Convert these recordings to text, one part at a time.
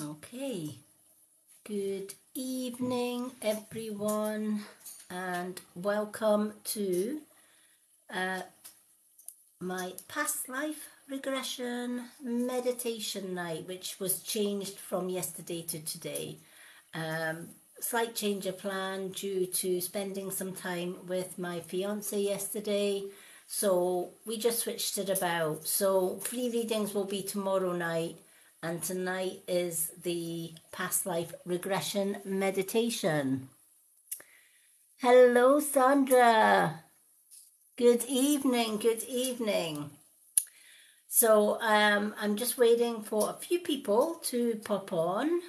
Okay, good evening everyone, and welcome to my past life regression meditation night, which was changed from yesterday to today. Slight change of plan due to spending some time with my fiance yesterday, so we just switched it about. So free readings will be tomorrow night, and tonight is the past life regression meditation. Hello, Sandra. Good evening, good evening. So I'm just waiting for a few people to pop on,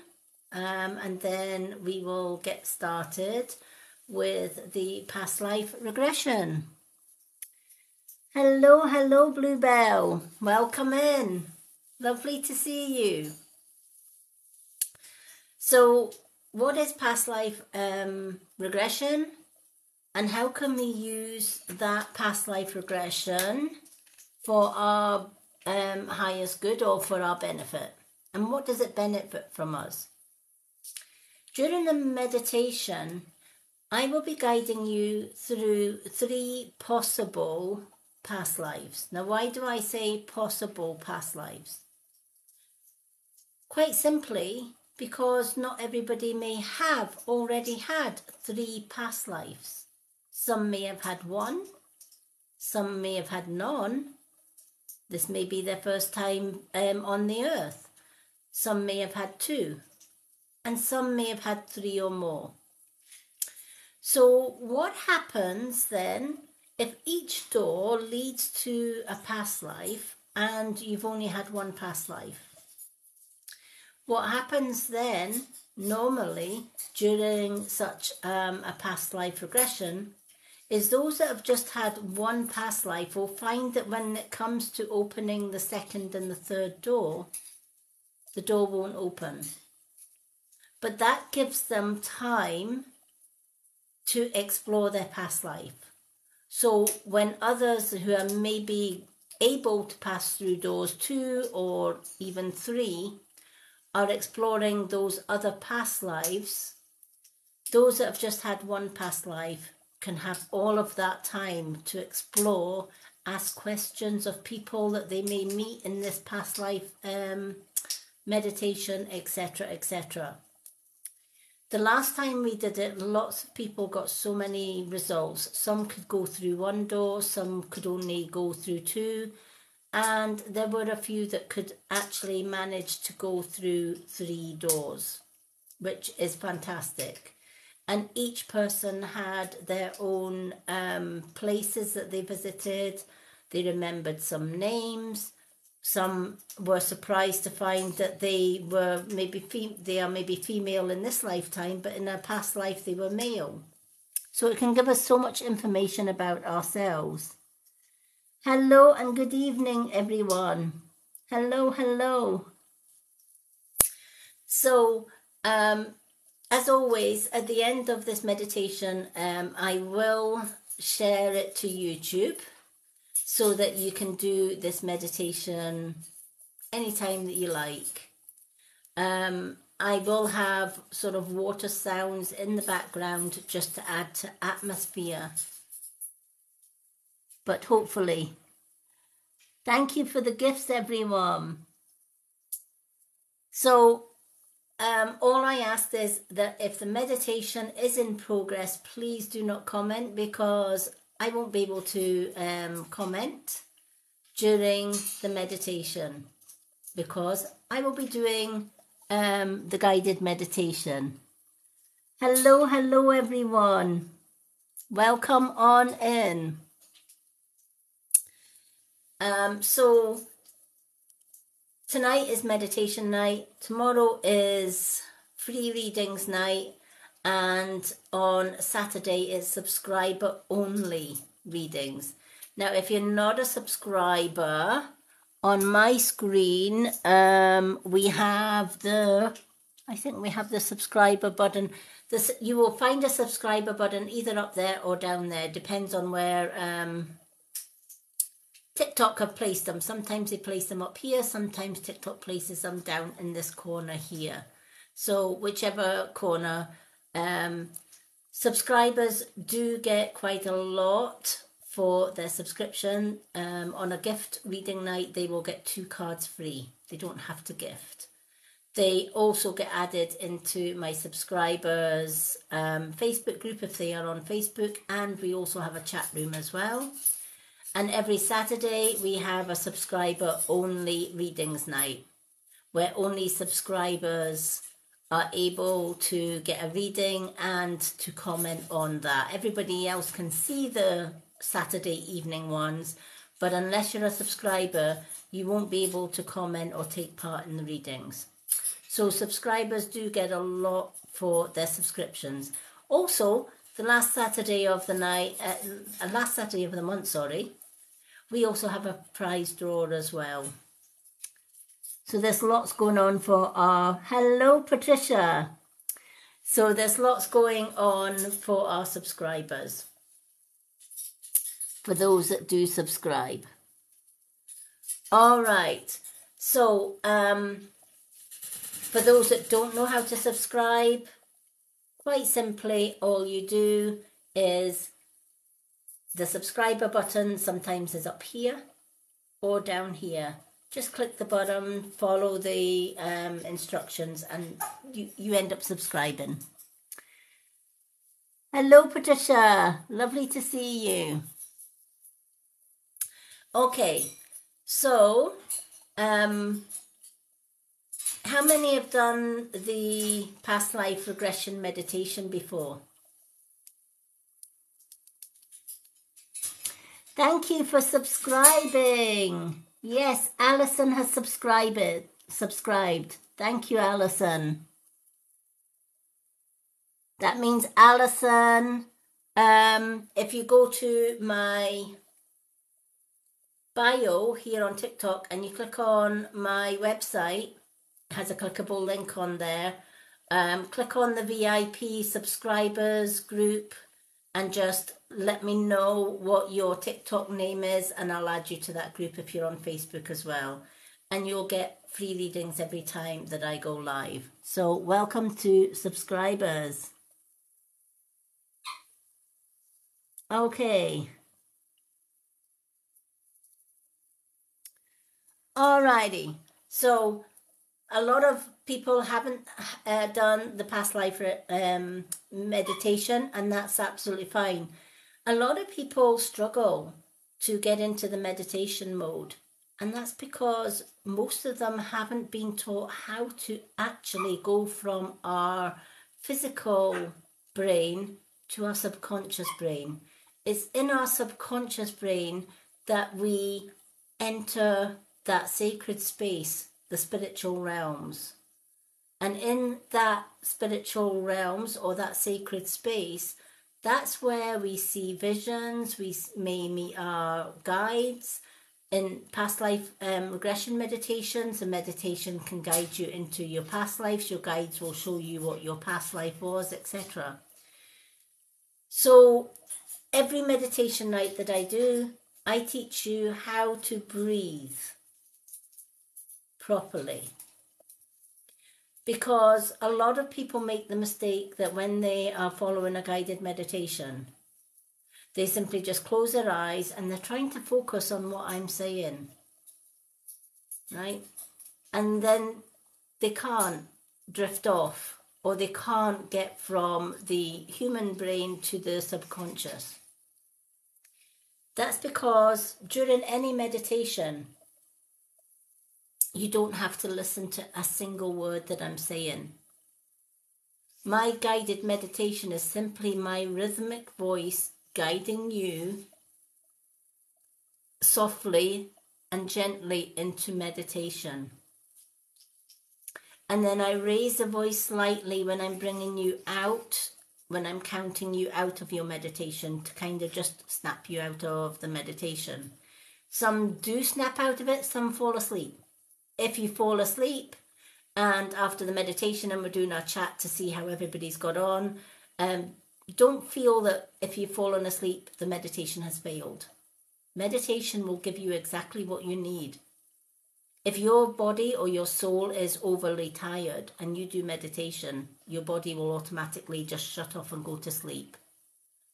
and then we will get started with the past life regression. Hello, hello, Bluebell. Welcome in. Lovely to see you. So what is past life regression, and how can we use that past life regression for our highest good or for our benefit? And what does it benefit from us? During the meditation, I will be guiding you through 3 possible past lives. Now, why do I say possible past lives? Quite simply, because not everybody may have already had 3 past lives. Some may have had 1, some may have had none. This may be their first time on the earth. Some may have had 2, and some may have had 3 or more. So what happens then if each door leads to a past life and you've only had 1 past life? What happens then normally during such a past life regression is those that have just had 1 past life will find that when it comes to opening the 2nd and the 3rd door, the door won't open. But that gives them time to explore their past life. So when others who are maybe able to pass through doors 2 or even 3 are exploring those other past lives, those that have just had 1 past life can have all of that time to explore, ask questions of people that they may meet in this past life meditation, etc., etc. The last time we did it, lots of people got so many results. Some could go through 1 door, some could only go through 2, and there were a few that could actually manage to go through 3 doors, which is fantastic. And each person had their own places that they visited. They remembered some names. Some were surprised to find that they were maybe female in this lifetime, but in a past life they were male. So it can give us so much information about ourselves. Hello and good evening, everyone. Hello, hello. So, as always, at the end of this meditation, I will share it to YouTube so that you can do this meditation anytime that you like. I will have sort of water sounds in the background just to add to atmosphere. But hopefully, thank you for the gifts, everyone. So, all I ask is that if the meditation is in progress, please do not comment, because I won't be able to comment during the meditation, because I will be doing the guided meditation. Hello, hello everyone. Welcome on in. So tonight is meditation night, tomorrow is free readings night, and on Saturday is subscriber only readings. Now, if you're not a subscriber, on my screen we have the subscriber button. You will find a subscriber button either up there or down there, depends on where TikTok have placed them. Sometimes they place them up here, sometimes TikTok places them down in this corner here. So whichever corner, subscribers do get quite a lot for their subscription. On a gift reading night, they will get 2 cards free. They don't have to gift. They also get added into my subscribers' Facebook group if they are on Facebook, and we also have a chat room as well. And every Saturday we have a subscriber only readings night where only subscribers are able to get a reading and to comment on that. Everybody else can see the Saturday evening ones, but unless you're a subscriber, you won't be able to comment or take part in the readings. So subscribers do get a lot for their subscriptions. Also, the last Saturday of the month, sorry, we also have a prize draw as well. So there's lots going on for our... Hello, Patricia. So there's lots going on for our subscribers, for those that do subscribe. All right. So for those that don't know how to subscribe, quite simply, all you do is the subscriber button sometimes is up here or down here. Just click the button, follow the instructions, and you end up subscribing. Hello, Patricia. Lovely to see you. Okay, so how many have done the past life regression meditation before? Thank you for subscribing. Yes, Alison has subscribed. Thank you, Alison. That means Alison, if you go to my bio here on TikTok and you click on my website, it has a clickable link on there. Click on the VIP subscribers group and just let me know what your TikTok name is, and I'll add you to that group if you're on Facebook as well. And you'll get free readings every time that I go live. So welcome to subscribers. Okay. Alrighty. So a lot of people haven't done the past life meditation, and that's absolutely fine. A lot of people struggle to get into the meditation mode, and that's because most of them haven't been taught how to actually go from our physical brain to our subconscious brain. It's in our subconscious brain that we enter that sacred space, the spiritual realms. And in that spiritual realms, or that sacred space, that's where we see visions, we may meet our guides. In past life regression meditations, the meditation can guide you into your past lives. Your guides will show you what your past life was, etc. So every meditation night that I do, I teach you how to breathe properly. Because a lot of people make the mistake that when they are following a guided meditation, they simply just close their eyes and they're trying to focus on what I'm saying, right? And then they can't drift off, or they can't get from the human brain to the subconscious. That's because during any meditation, you don't have to listen to a single word that I'm saying. My guided meditation is simply my rhythmic voice guiding you softly and gently into meditation. And then I raise the voice slightly when I'm bringing you out, when I'm counting you out of your meditation, to kind of just snap you out of the meditation. Some do snap out of it, some fall asleep. If you fall asleep, and after the meditation and we're doing our chat to see how everybody's got on, don't feel that if you've fallen asleep, the meditation has failed. Meditation will give you exactly what you need. If your body or your soul is overly tired and you do meditation, your body will automatically just shut off and go to sleep.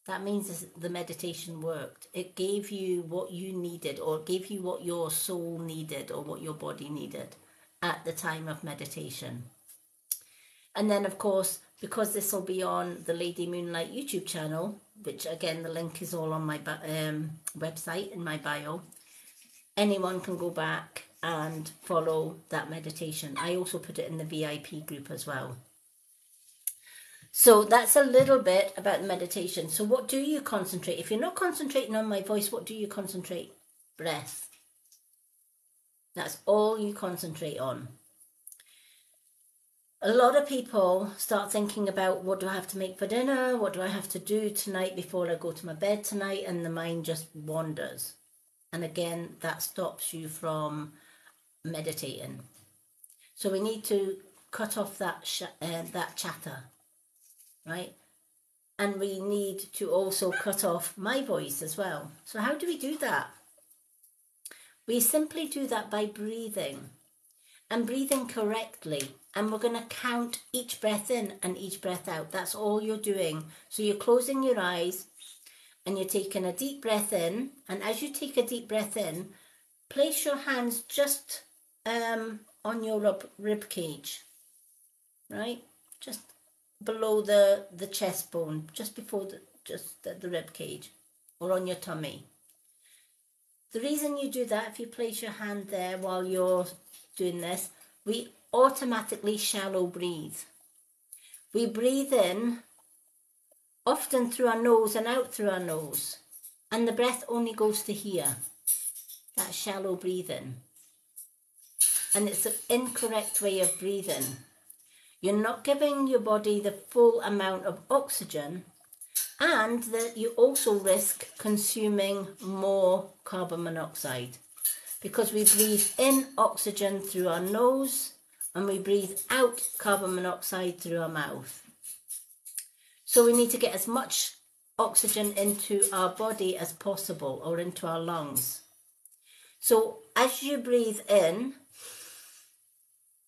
That means the meditation worked. It gave you what you needed, or it gave you what your soul needed, or what your body needed at the time of meditation. And then, of course, because this will be on the Lady Moonlight YouTube channel, which again, the link is all on my website in my bio, anyone can go back and follow that meditation. I also put it in the VIP group as well. So that's a little bit about meditation. So what do you concentrate? If you're not concentrating on my voice, what do you concentrate? Breath. That's all you concentrate on. A lot of people start thinking about, what do I have to make for dinner? What do I have to do tonight before I go to my bed tonight? And the mind just wanders. And again, that stops you from meditating. So we need to cut off that chatter, right? And we need to also cut off my voice as well. So how do we do that? We simply do that by breathing, and breathing correctly. And we're going to count each breath in and each breath out. That's all you're doing. So you're closing your eyes and you're taking a deep breath in. And as you take a deep breath in, place your hands just on your rib cage, right? Just below the chest bone, just before the rib cage, or on your tummy. The reason you do that, if you place your hand there while you're doing this, we automatically shallow breathe. We breathe in often through our nose and out through our nose, and the breath only goes to here. That's shallow breathing. And it's an incorrect way of breathing. You're not giving your body the full amount of oxygen, and that you also risk consuming more carbon monoxide, because we breathe in oxygen through our nose and we breathe out carbon monoxide through our mouth. So we need to get as much oxygen into our body as possible, or into our lungs. So as you breathe in,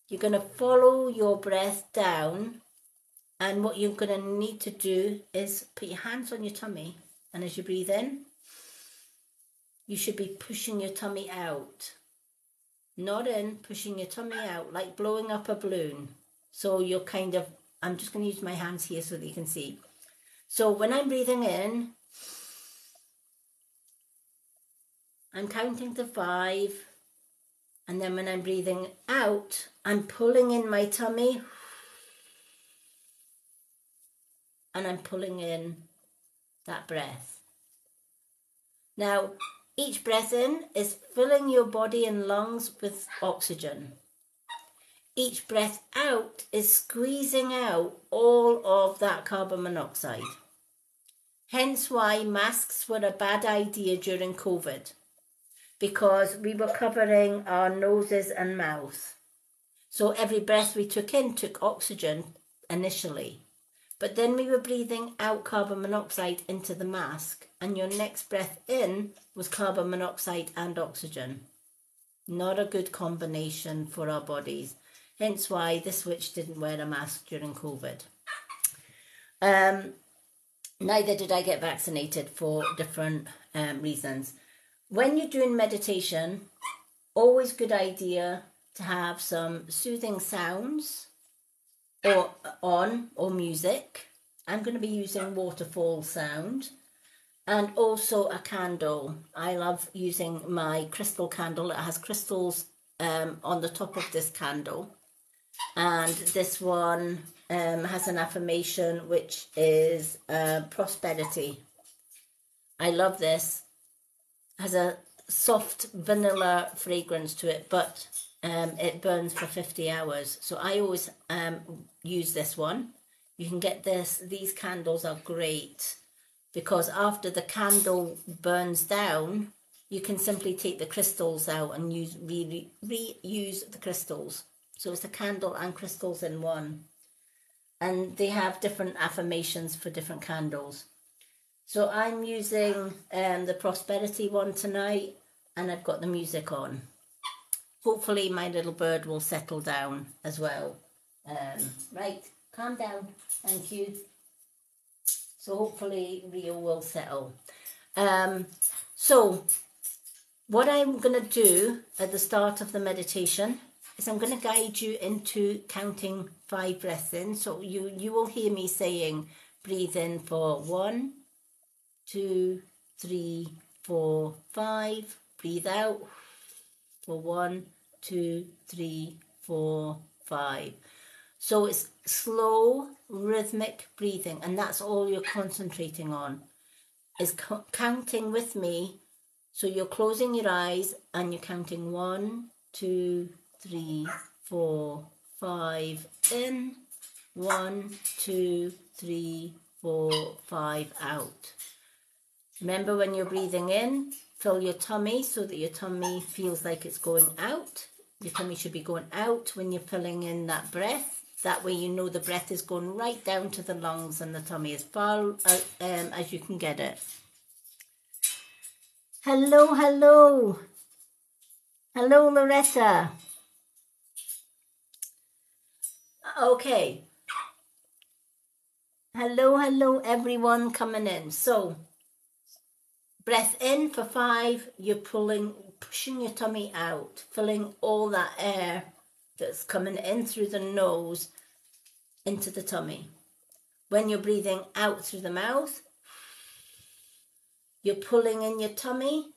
you're going to follow your breath down, and what you're going to need to do is put your hands on your tummy, and as you breathe in, you should be pushing your tummy out. Not in, pushing your tummy out, like blowing up a balloon. So you're kind of, I'm just going to use my hands here so that you can see. So when I'm breathing in, I'm counting to 5. And then when I'm breathing out, I'm pulling in my tummy. And I'm pulling in that breath. Now, each breath in is filling your body and lungs with oxygen. Each breath out is squeezing out all of that carbon monoxide. Hence why masks were a bad idea during COVID, because we were covering our noses and mouth. So every breath we took in took oxygen initially, but then we were breathing out carbon monoxide into the mask, and your next breath in was carbon monoxide and oxygen. Not a good combination for our bodies. Hence why this witch didn't wear a mask during COVID. Neither did I get vaccinated for different reasons. When you're doing meditation, always good idea to have some soothing sounds or music. I'm going to be using waterfall sound, and also a candle. I love using my crystal candle. It has crystals on the top of this candle. And this one has an affirmation, which is prosperity. I love this. It has a soft vanilla fragrance to it, but it burns for 50 hours. So I always use this one. You can get this. These candles are great, because after the candle burns down, you can simply take the crystals out and reuse the crystals. So it's a candle and crystals in one. And they have different affirmations for different candles. So I'm using the prosperity one tonight, and I've got the music on. Hopefully my little bird will settle down as well. Right, calm down. Thank you. So hopefully Rio will settle. So what I'm going to do at the start of the meditation is I'm going to guide you into counting 5 breaths in. So you will hear me saying, breathe in for 1, 2, 3, 4, 5. Breathe out for 1, 2, 3, 4, 5. So it's slow, rhythmic breathing, and that's all you're concentrating on, is counting with me. So you're closing your eyes and you're counting 1, 2, 3, 4, 5 in, 1, 2, 3, 4, 5 out. Remember, when you're breathing in, fill your tummy so that your tummy feels like it's going out. Your tummy should be going out when you're filling in that breath. That way you know the breath is going right down to the lungs and the tummy as far as you can get it. Hello, hello. Hello, Loretta. Okay. Hello, hello, everyone coming in. So, breath in for 5, you're pushing your tummy out, filling all that air that's coming in through the nose into the tummy. When you're breathing out through the mouth, you're pulling in your tummy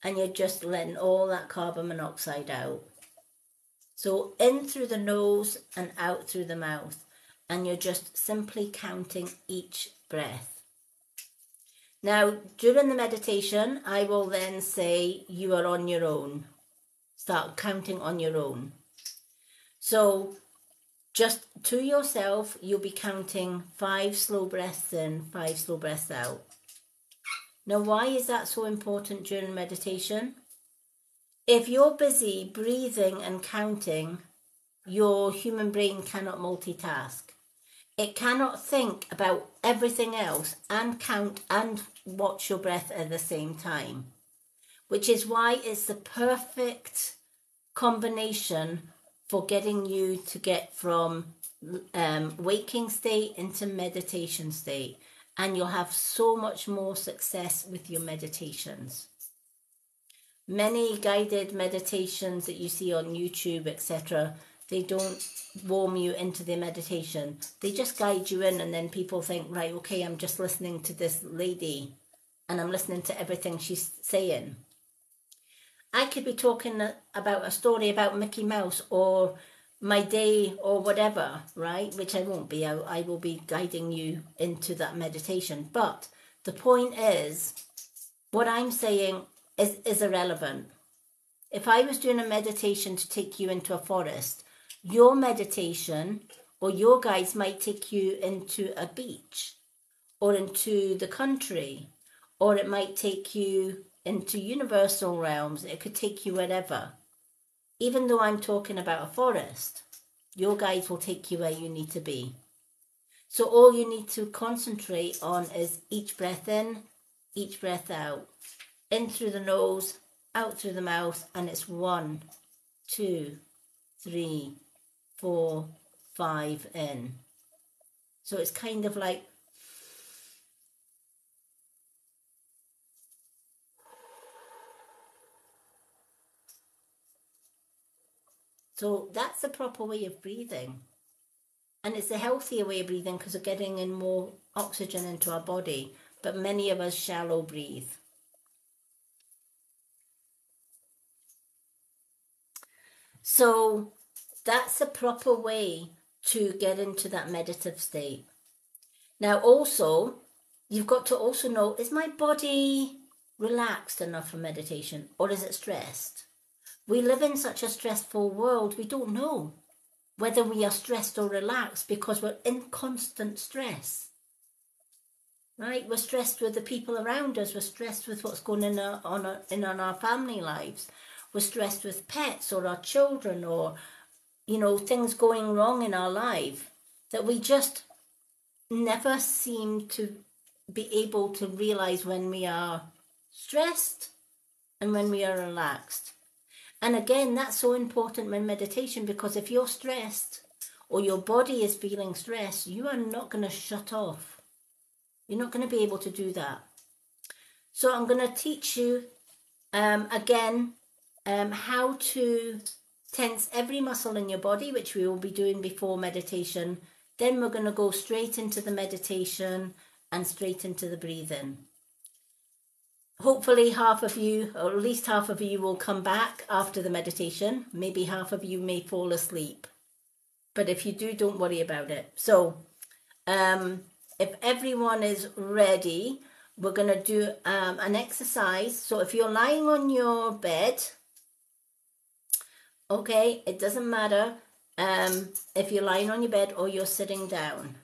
and you're just letting all that carbon monoxide out. So in through the nose and out through the mouth, and you're just simply counting each breath. Now, during the meditation, I will then say you are on your own. Start counting on your own. So just to yourself, you'll be counting 5 slow breaths in, 5 slow breaths out. Now, why is that so important during meditation? If you're busy breathing and counting, your human brain cannot multitask. It cannot think about everything else and count and watch your breath at the same time, which is why it's the perfect combination for getting you to get from waking state into meditation state, and you'll have so much more success with your meditations. Many guided meditations that you see on YouTube, etc., they don't warm you into their meditation. They just guide you in, and then people think, right, okay, I'm just listening to this lady and I'm listening to everything she's saying. I could be talking about a story about Mickey Mouse or my day or whatever, right? Which I won't be. I will be guiding you into that meditation. But the point is, what I'm saying is irrelevant. If I was doing a meditation to take you into a forest, your meditation or your guides might take you into a beach or into the country, or it might take you into universal realms. It could take you wherever. Even though I'm talking about a forest, your guides will take you where you need to be. So all you need to concentrate on is each breath in, each breath out. In through the nose, out through the mouth, and it's 1, 2, 3, 4, 5 in. So it's kind of like so that's the proper way of breathing. And it's a healthier way of breathing because we're getting in more oxygen into our body. But many of us shallow breathe. So that's the proper way to get into that meditative state. Now also, you've got to also know, is my body relaxed enough for meditation, or is it stressed? We live in such a stressful world, we don't know whether we are stressed or relaxed because we're in constant stress. Right? We're stressed with the people around us. We're stressed with what's going on in our family lives. We're stressed with pets or our children, or, you know, things going wrong in our life that we just never seem to be able to realize when we are stressed and when we are relaxed. And again, that's so important when meditation, because if you're stressed or your body is feeling stress, you are not going to shut off. You're not going to be able to do that. So I'm going to teach you again how to tense every muscle in your body, which we will be doing before meditation. Then we're going to go straight into the meditation and straight into the breathing. Hopefully half of you, or at least half of you, will come back after the meditation. Maybe half of you may fall asleep. But if you do, don't worry about it. So if everyone is ready, we're going to do an exercise. So if you're lying on your bed, okay, it doesn't matter if you're lying on your bed or you're sitting down.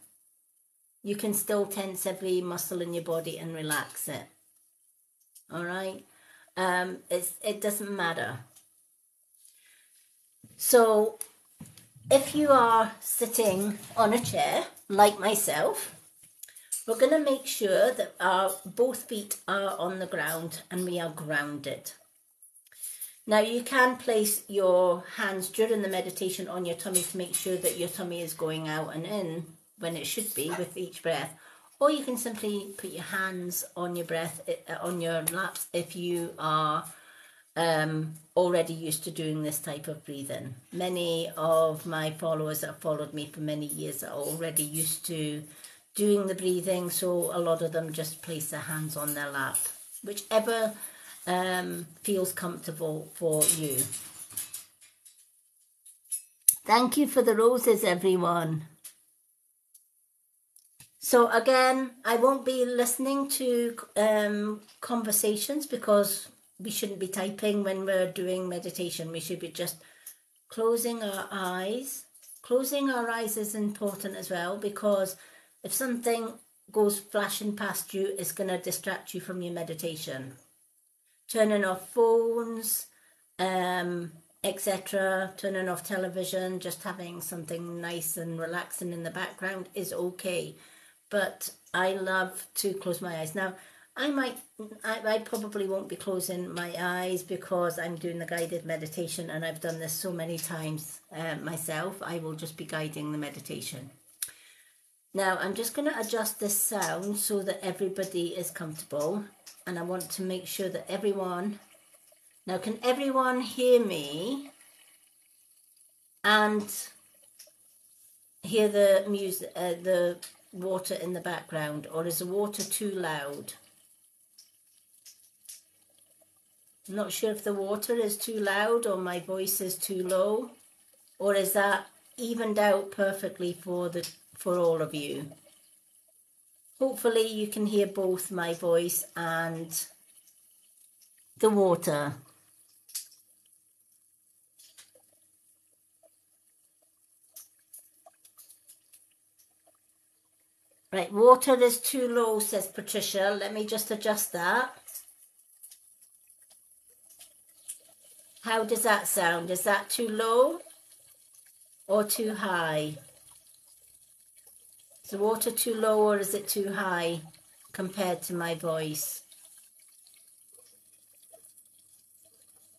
You can still tense every muscle in your body and relax it. All right? It doesn't matter. So if you are sitting on a chair, like myself, we're going to make sure that our both feet are on the ground and we are grounded. Now you can place your hands during the meditation on your tummy to make sure that your tummy is going out and in when it should be with each breath. Or you can simply put your hands on your breath, on your laps, if you are already used to doing this type of breathing. Many of my followers that have followed me for many years are already used to doing the breathing, so a lot of them just place their hands on their lap, whichever feels comfortable for you. Thank you for the roses, everyone. So again, I won't be listening to conversations, because we shouldn't be typing when we're doing meditation. We should be just closing our eyes. Closing our eyes is important as well, because if something goes flashing past you, it's going to distract you from your meditation. Turning off phones, etc., turning off television, just having something nice and relaxing in the background is okay. But I love to close my eyes. Now, I probably won't be closing my eyes because I'm doing the guided meditation, and I've done this so many times myself. I will just be guiding the meditation. Now, I'm just going to adjust this sound so that everybody is comfortable, and I want to make sure that everyone... Now, can everyone hear me and hear the music, the water in the background, or is the water too loud? I'm not sure if the water is too loud or my voice is too low, or is that evened out perfectly for all of you? Hopefully you can hear both my voice and the water. Right, water is too low, says Patricia. Let me just adjust that. How does that sound? Is that too low or too high? Is the water too low or is it too high compared to my voice?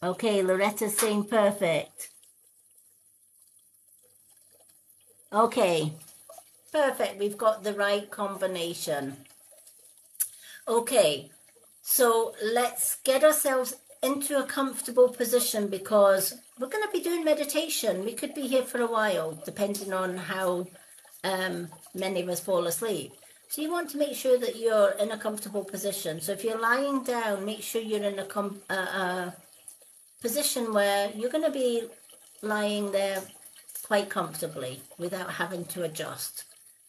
Okay, Loretta's saying perfect. Okay, perfect. We've got the right combination. Okay, so let's get ourselves into a comfortable position, because we're going to be doing meditation. We could be here for a while, depending on how many of us fall asleep. So you want to make sure that you're in a comfortable position. So if you're lying down, make sure you're in a position where you're going to be lying there quite comfortably without having to adjust.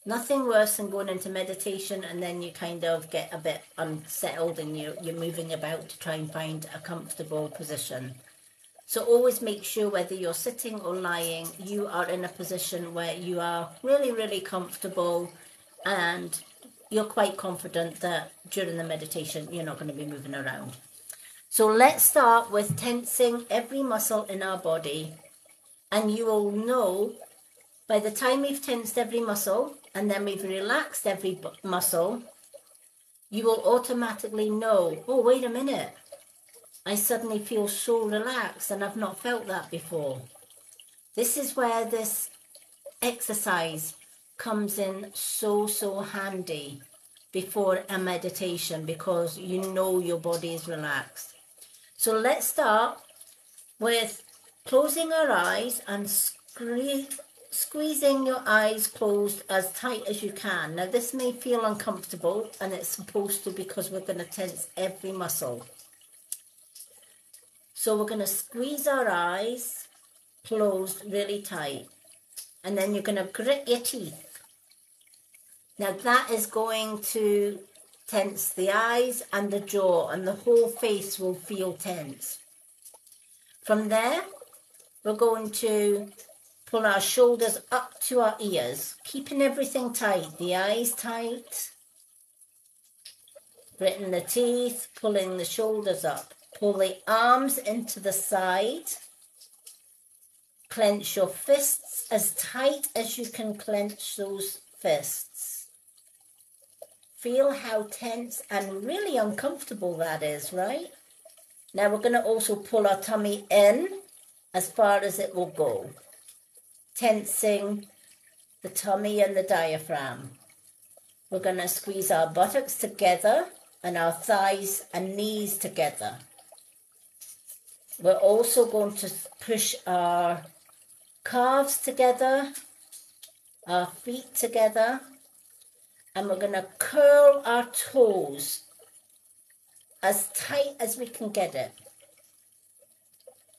Nothing worse than going into meditation and then you kind of get a bit unsettled and you're moving about to try and find a comfortable position. So always make sure, whether you're sitting or lying, you are in a position where you are really, really comfortable and you're quite confident that during the meditation you're not going to be moving around. So let's start with tensing every muscle in our body, and you will know by the time we've tensed every muscle and then we've relaxed every muscle, you will automatically know, oh, wait a minute, I suddenly feel so relaxed and I've not felt that before. This is where this exercise comes in so handy before a meditation, because you know your body is relaxed. So let's start with closing our eyes and squeezing your eyes closed as tight as you can. Now this may feel uncomfortable, and it's supposed to, because we're going to tense every muscle. So we're going to squeeze our eyes closed really tight, and then you're going to grit your teeth. Now that is going to tense the eyes and the jaw, and the whole face will feel tense. From there, we're going to pull our shoulders up to our ears, keeping everything tight, the eyes tight, gritting the teeth, pulling the shoulders up. Pull the arms into the side. Clench your fists as tight as you can clench those fists. Feel how tense and really uncomfortable that is, right? Now we're going to also pull our tummy in as far as it will go, tensing the tummy and the diaphragm. We're going to squeeze our buttocks together and our thighs and knees together. We're also going to push our calves together, our feet together, and we're going to curl our toes as tight as we can get it.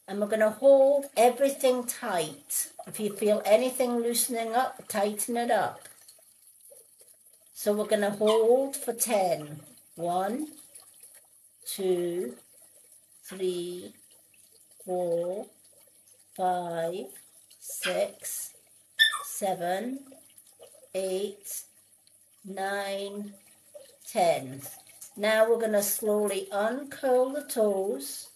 And we're going to hold everything tight. If you feel anything loosening up, tighten it up. So we're going to hold for 10. 1, 2, 3, 4, 5, 6, 7, 8, 9, 10. Now we're going to slowly uncurl the toes.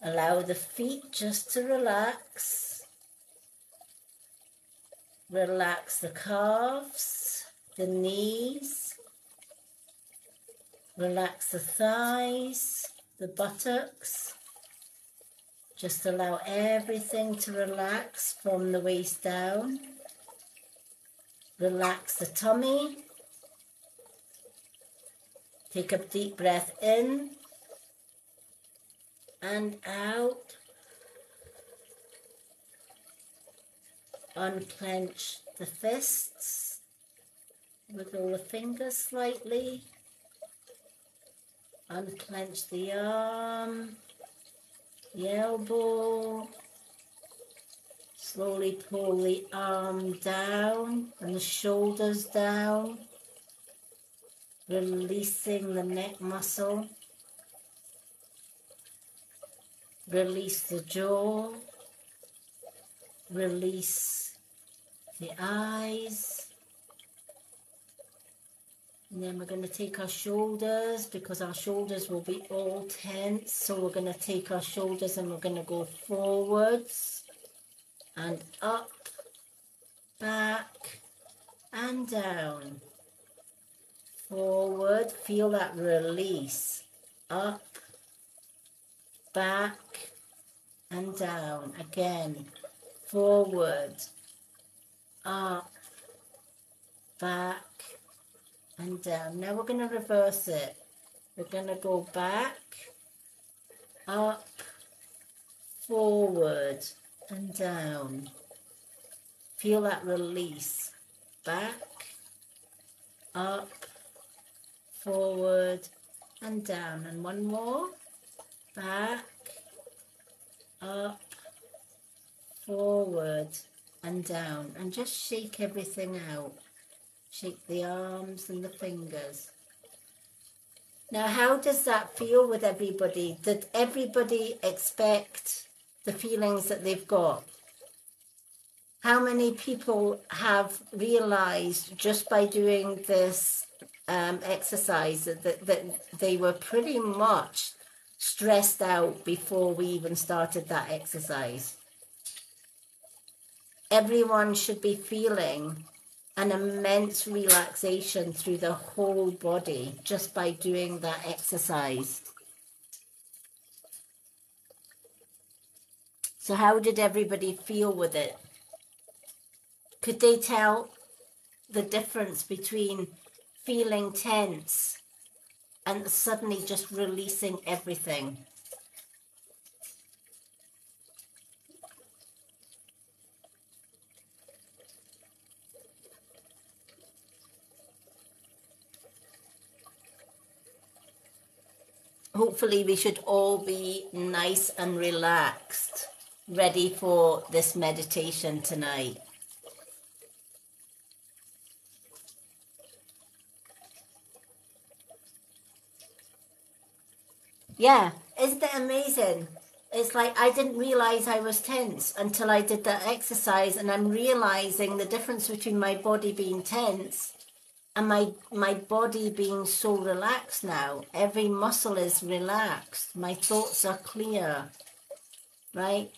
Allow the feet just to relax. Relax the calves, the knees. Relax the thighs, the buttocks. Just allow everything to relax from the waist down. Relax the tummy. Take a deep breath in and out. Unclench the fists. Wiggle the fingers slightly. Unclench the arm, the elbow. Slowly pull the arm down and the shoulders down. Releasing the neck muscle. Release the jaw. Release the eyes. And then we're going to take our shoulders, because our shoulders will be all tense. So we're going to take our shoulders and we're going to go forwards and up, back and down. Forward, feel that release. Up, back and down. Again, forward, up, back and down. Now we're going to reverse it. We're going to go back, up, forward and down. Feel that release. Back, up, forward and down. And one more. Back, up, forward and down. And just shake everything out. Shake the arms and the fingers. Now, how does that feel with everybody? Did everybody expect the feelings that they've got? How many people have realized just by doing this exercise that they were pretty much stressed out before we even started that exercise? Everyone should be feeling an immense relaxation through the whole body just by doing that exercise. So how did everybody feel with it? Could they tell the difference between feeling tense and suddenly just releasing everything? Hopefully we should all be nice and relaxed, ready for this meditation tonight. Yeah, isn't it amazing? It's like I didn't realize I was tense until I did that exercise, and I'm realizing the difference between my body being tense and my body being so relaxed now. Every muscle is relaxed. My thoughts are clear, right?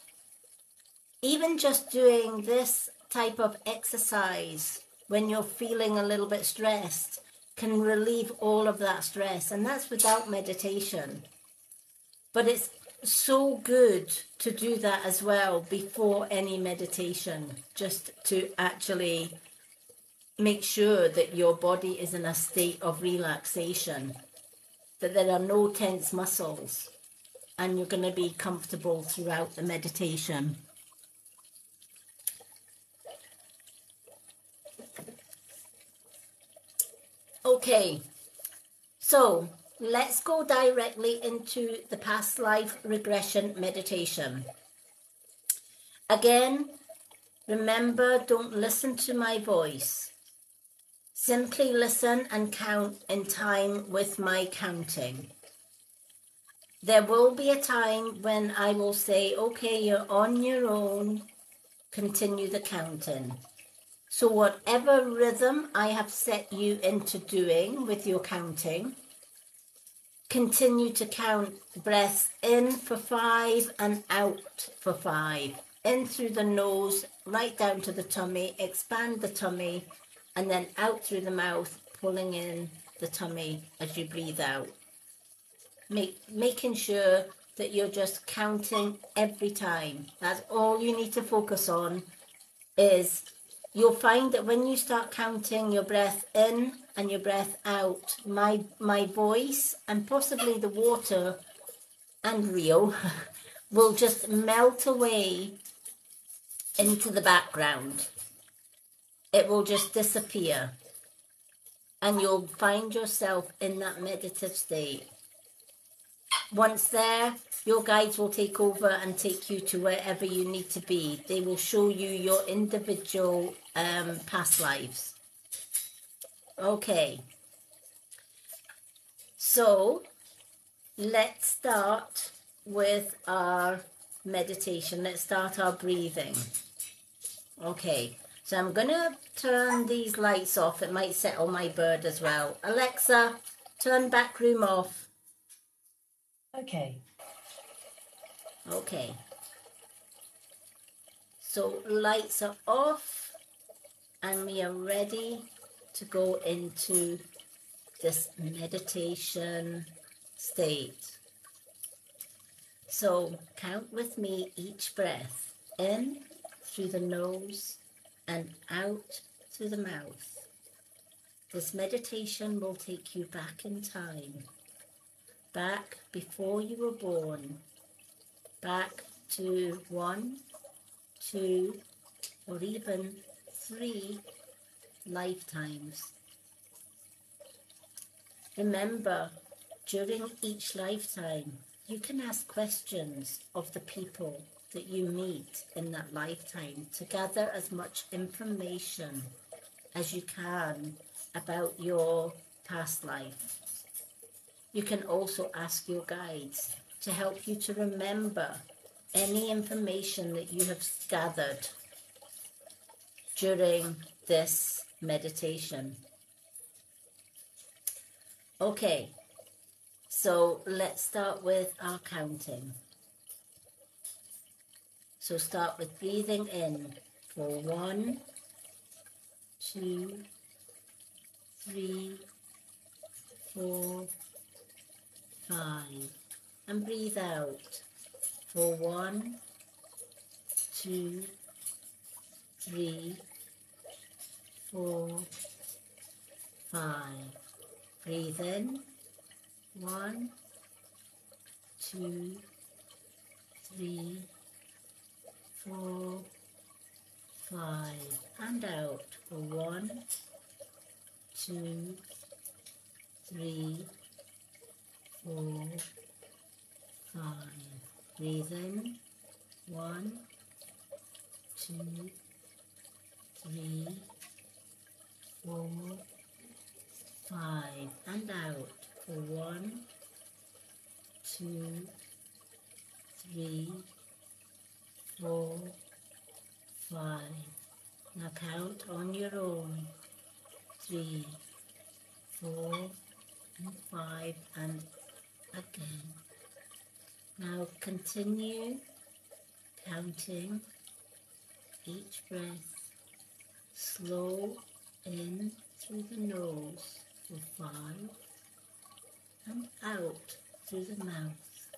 Even just doing this type of exercise when you're feeling a little bit stressed can relieve all of that stress, and that's without meditation. But it's so good to do that as well before any meditation, just to actually make sure that your body is in a state of relaxation, that there are no tense muscles, and you're going to be comfortable throughout the meditation. Okay, so let's go directly into the past life regression meditation. Again, remember, don't listen to my voice. Simply listen and count in time with my counting. There will be a time when I will say, okay, you're on your own, continue the counting. So whatever rhythm I have set you into doing with your counting, continue to count breaths in for 5 and out for 5. In through the nose, right down to the tummy, expand the tummy, and then out through the mouth, pulling in the tummy as you breathe out. Making sure that you're just counting every time. That's all you need to focus on. Is you'll find that when you start counting your breath in and your breath out, my voice and possibly the water and Rio will just melt away into the background. It will just disappear, and you'll find yourself in that meditative state. Once there, your guides will take over and take you to wherever you need to be. They will show you your individual past lives. Okay, so let's start with our meditation. Let's start our breathing. Okay, so I'm going to turn these lights off. It might settle my bird as well. Alexa, turn back room off. Okay. Okay. So lights are off and we are ready to go into this meditation state. So count with me each breath in through the nose and out through the mouth. This meditation will take you back in time, back before you were born, back to 1, 2, or even 3 lifetimes. Remember, during each lifetime, you can ask questions of the people that you meet in that lifetime to gather as much information as you can about your past life. You can also ask your guides to help you to remember any information that you have gathered during this meditation. Okay, so let's start with our counting. So start with breathing in for 1, 2, 3, 4, 5. And breathe out for 1, 2, 3, 4, 5. Breathe in. 1, 2, 3, 4, 5. And out for 1, 2, 3, 4, 5. Breathe in. 1, 2, 3, 4, 5. And out for 1, 2, 3, 4, 5. Now count on your own. 3, 4, and 5, and again. Now continue counting each breath. Slow in through the nose for 5 and out through the mouth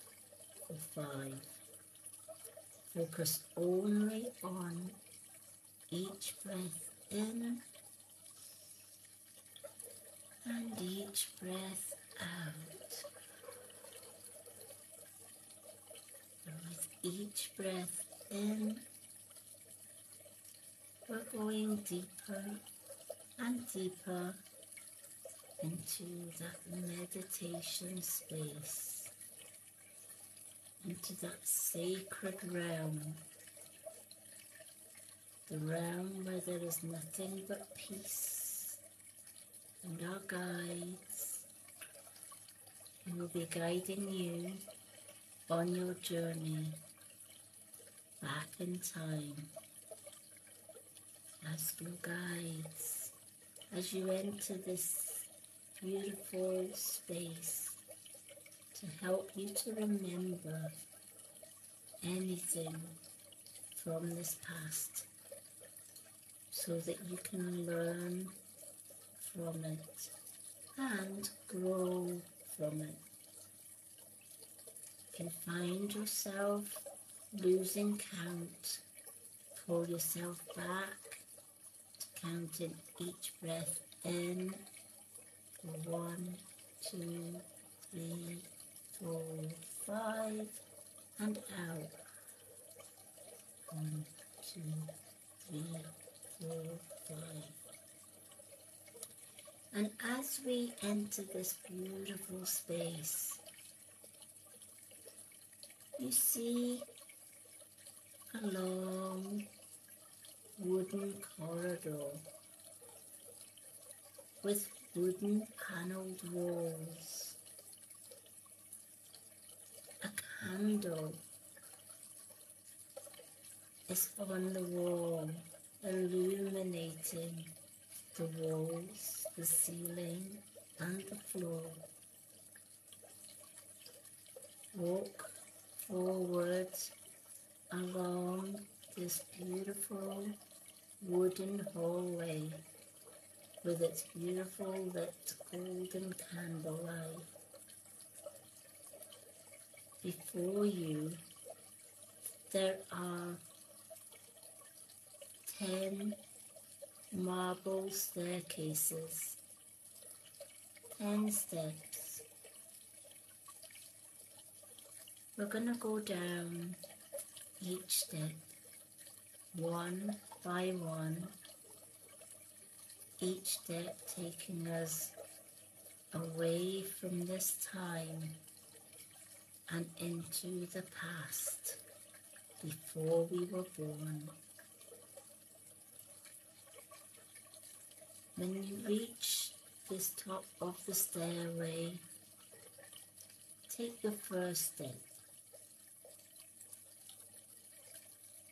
for 5. Focus only on each breath in and each breath out. And with each breath in, we're going deeper and deeper into that meditation space, into that sacred realm, the realm where there is nothing but peace, and our guides who will be guiding you on your journey back in time. Ask your guides as you enter this beautiful space to help you to remember anything from this past so that you can learn from it and grow from it. If you find yourself losing count, pull yourself back, counting each breath in for 1, 2, 3, 4, 5, and out. 1, 2, 3, 4, 5. And as we enter this beautiful space, you see a long wooden corridor with wooden panelled walls. A candle is on the wall, illuminating the walls, the ceiling, and the floor. Walk forward along this beautiful wooden hallway with its beautiful lit golden candlelight. Before you, there are 10 marble staircases, 10 steps. We're going to go down each step, one by one, each step taking us away from this time and into the past before we were born. When you reach this top of the stairway, take the first step.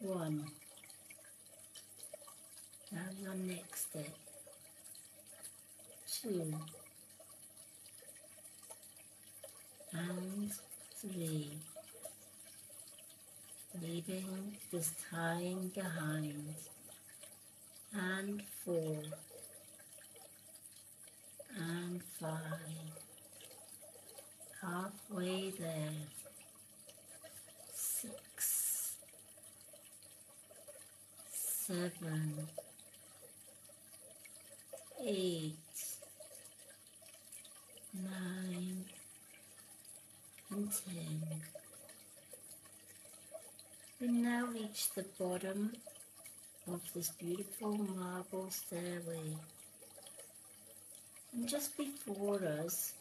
1. Now your next step. 2. And 3. Leaving this time behind. and 4 and 5. Halfway there. 6, 7, 8, 9, and 10. We now reach the bottom of this beautiful marble stairway. And just before us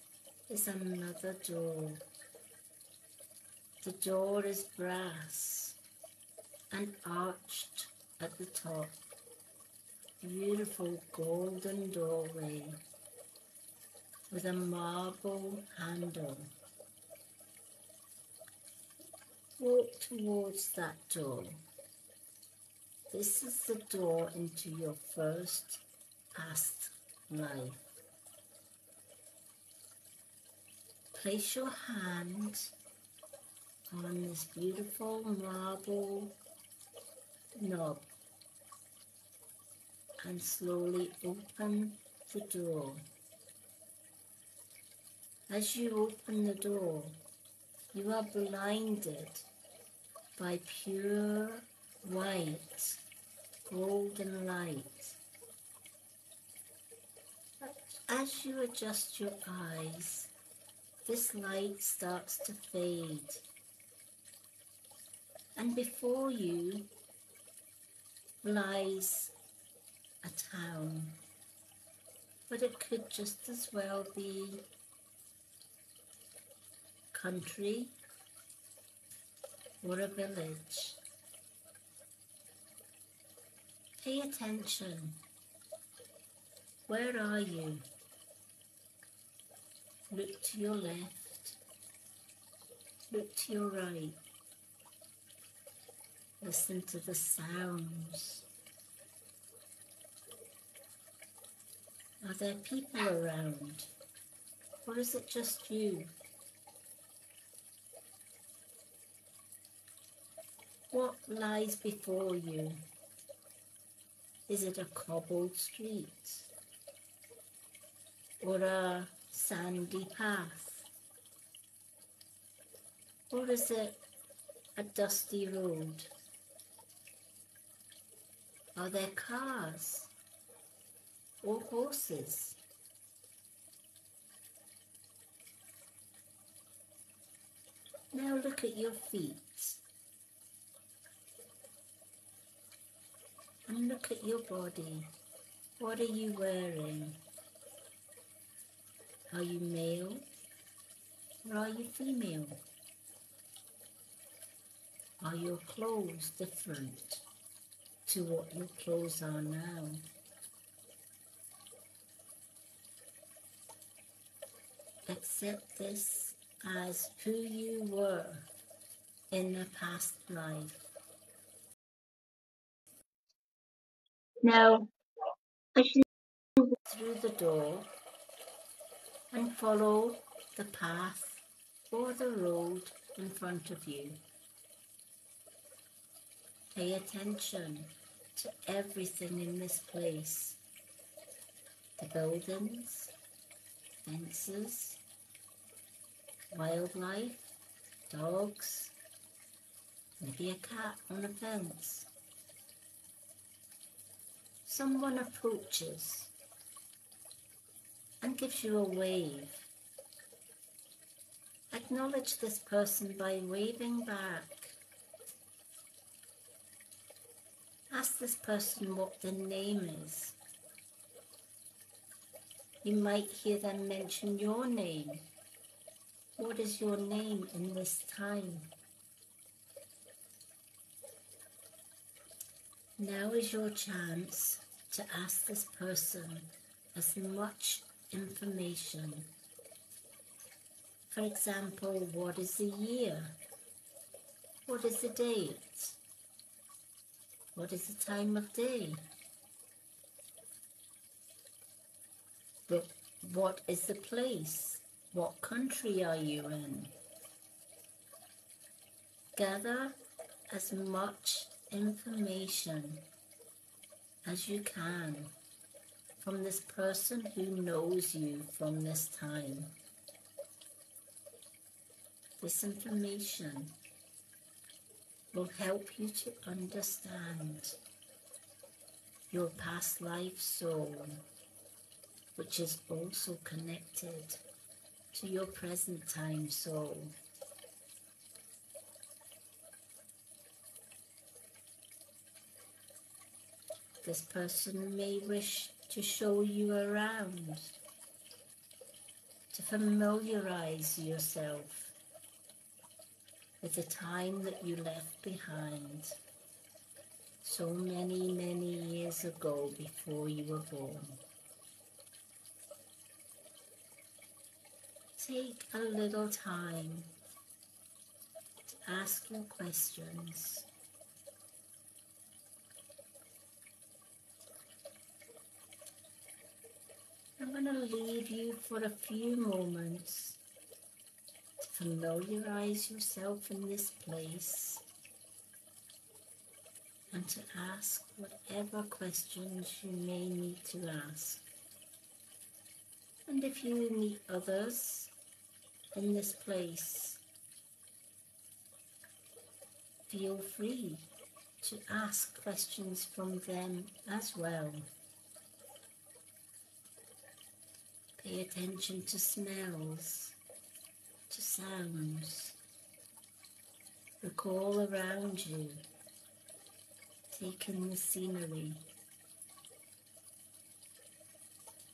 is another door. The door is brass and arched at the top. Beautiful golden doorway with a marble handle. Walk towards that door. This is the door into your first past life. Place your hand on this beautiful marble knob and slowly open the door. As you open the door, you are blinded by pure white golden light. As you adjust your eyes, this light starts to fade, and before you lies a town, but it could just as well be country or a village. Pay attention. Where are you? Look to your left. Look to your right. Listen to the sounds. Are there people around? Or is it just you? What lies before you? Is it a cobbled street? Or a sandy path? Or is it a dusty road? Are there cars or horses? Now look at your feet and look at your body. What are you wearing? Are you male or are you female? Are your clothes different to what your clothes are now? Accept this as who you were in a past life. Now, as you move through the door and follow the path or the road in front of you, pay attention to everything in this place. The buildings, fences, wildlife, dogs, maybe a cat on a fence. Someone approaches and gives you a wave. Acknowledge this person by waving back. Ask this person what their name is. You might hear them mention your name. What is your name in this time? Now is your chance to ask this person as much information. For example, what is the year? What is the date? What is the time of day? But what is the place? What country are you in? Gather as much information as you can from this person who knows you from this time. This information will help you to understand your past life soul, which is also connected to your present time soul. This person may wish to show you around, to familiarize yourself with the time that you left behind so many, many years ago before you were born. Take a little time to ask your questions. I'm going to leave you for a few moments to familiarize yourself in this place and to ask whatever questions you may need to ask. And if you meet others in this place, feel free to ask questions from them as well. Pay attention to smells, to sounds. Look all around you, take in the scenery.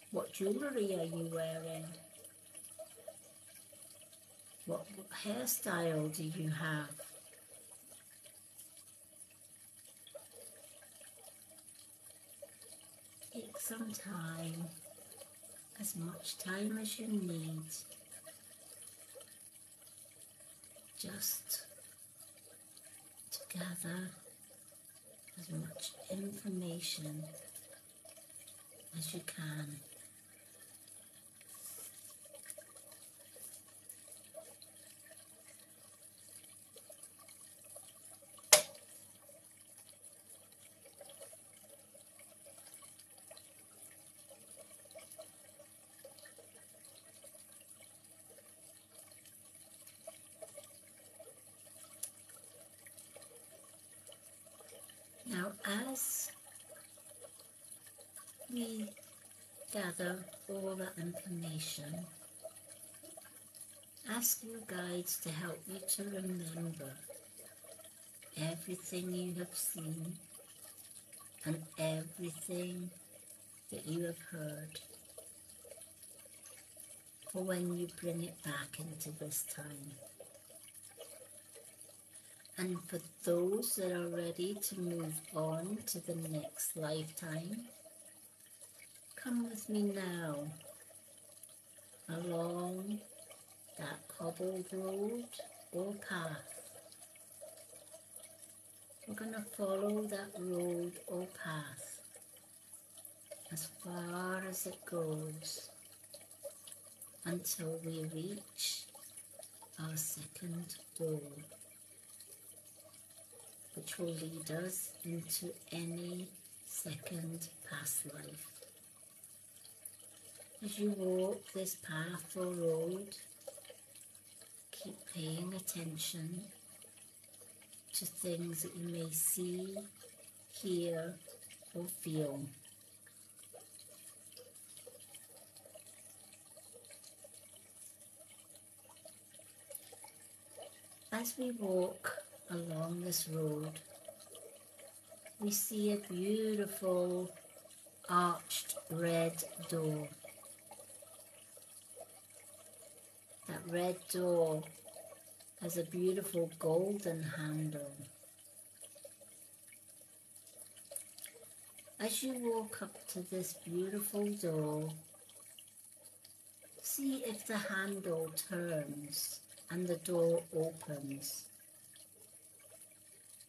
What jewellery are you wearing? What hairstyle do you have? Take some time, as much time as you need, just to gather as much information as you can. Now, as we gather all that information, ask your guides to help you to remember everything you have seen and everything that you have heard for when you bring it back into this time. And for those that are ready to move on to the next lifetime, come with me now along that cobbled road or path. We're going to follow that road or path as far as it goes until we reach our second door, which will lead us into any second past life. As you walk this path or road, keep paying attention to things that you may see, hear, or feel. As we walk along this road, we see a beautiful arched red door. That red door has a beautiful golden handle. As you walk up to this beautiful door, see if the handle turns and the door opens.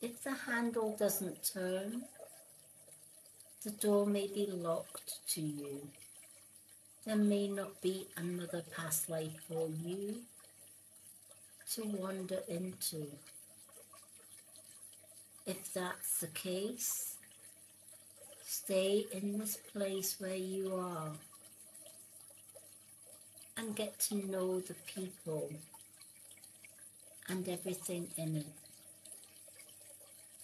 If the handle doesn't turn, the door may be locked to you. There may not be another past life for you to wander into. If that's the case, Stay in this place where you are and get to know the people and everything in it.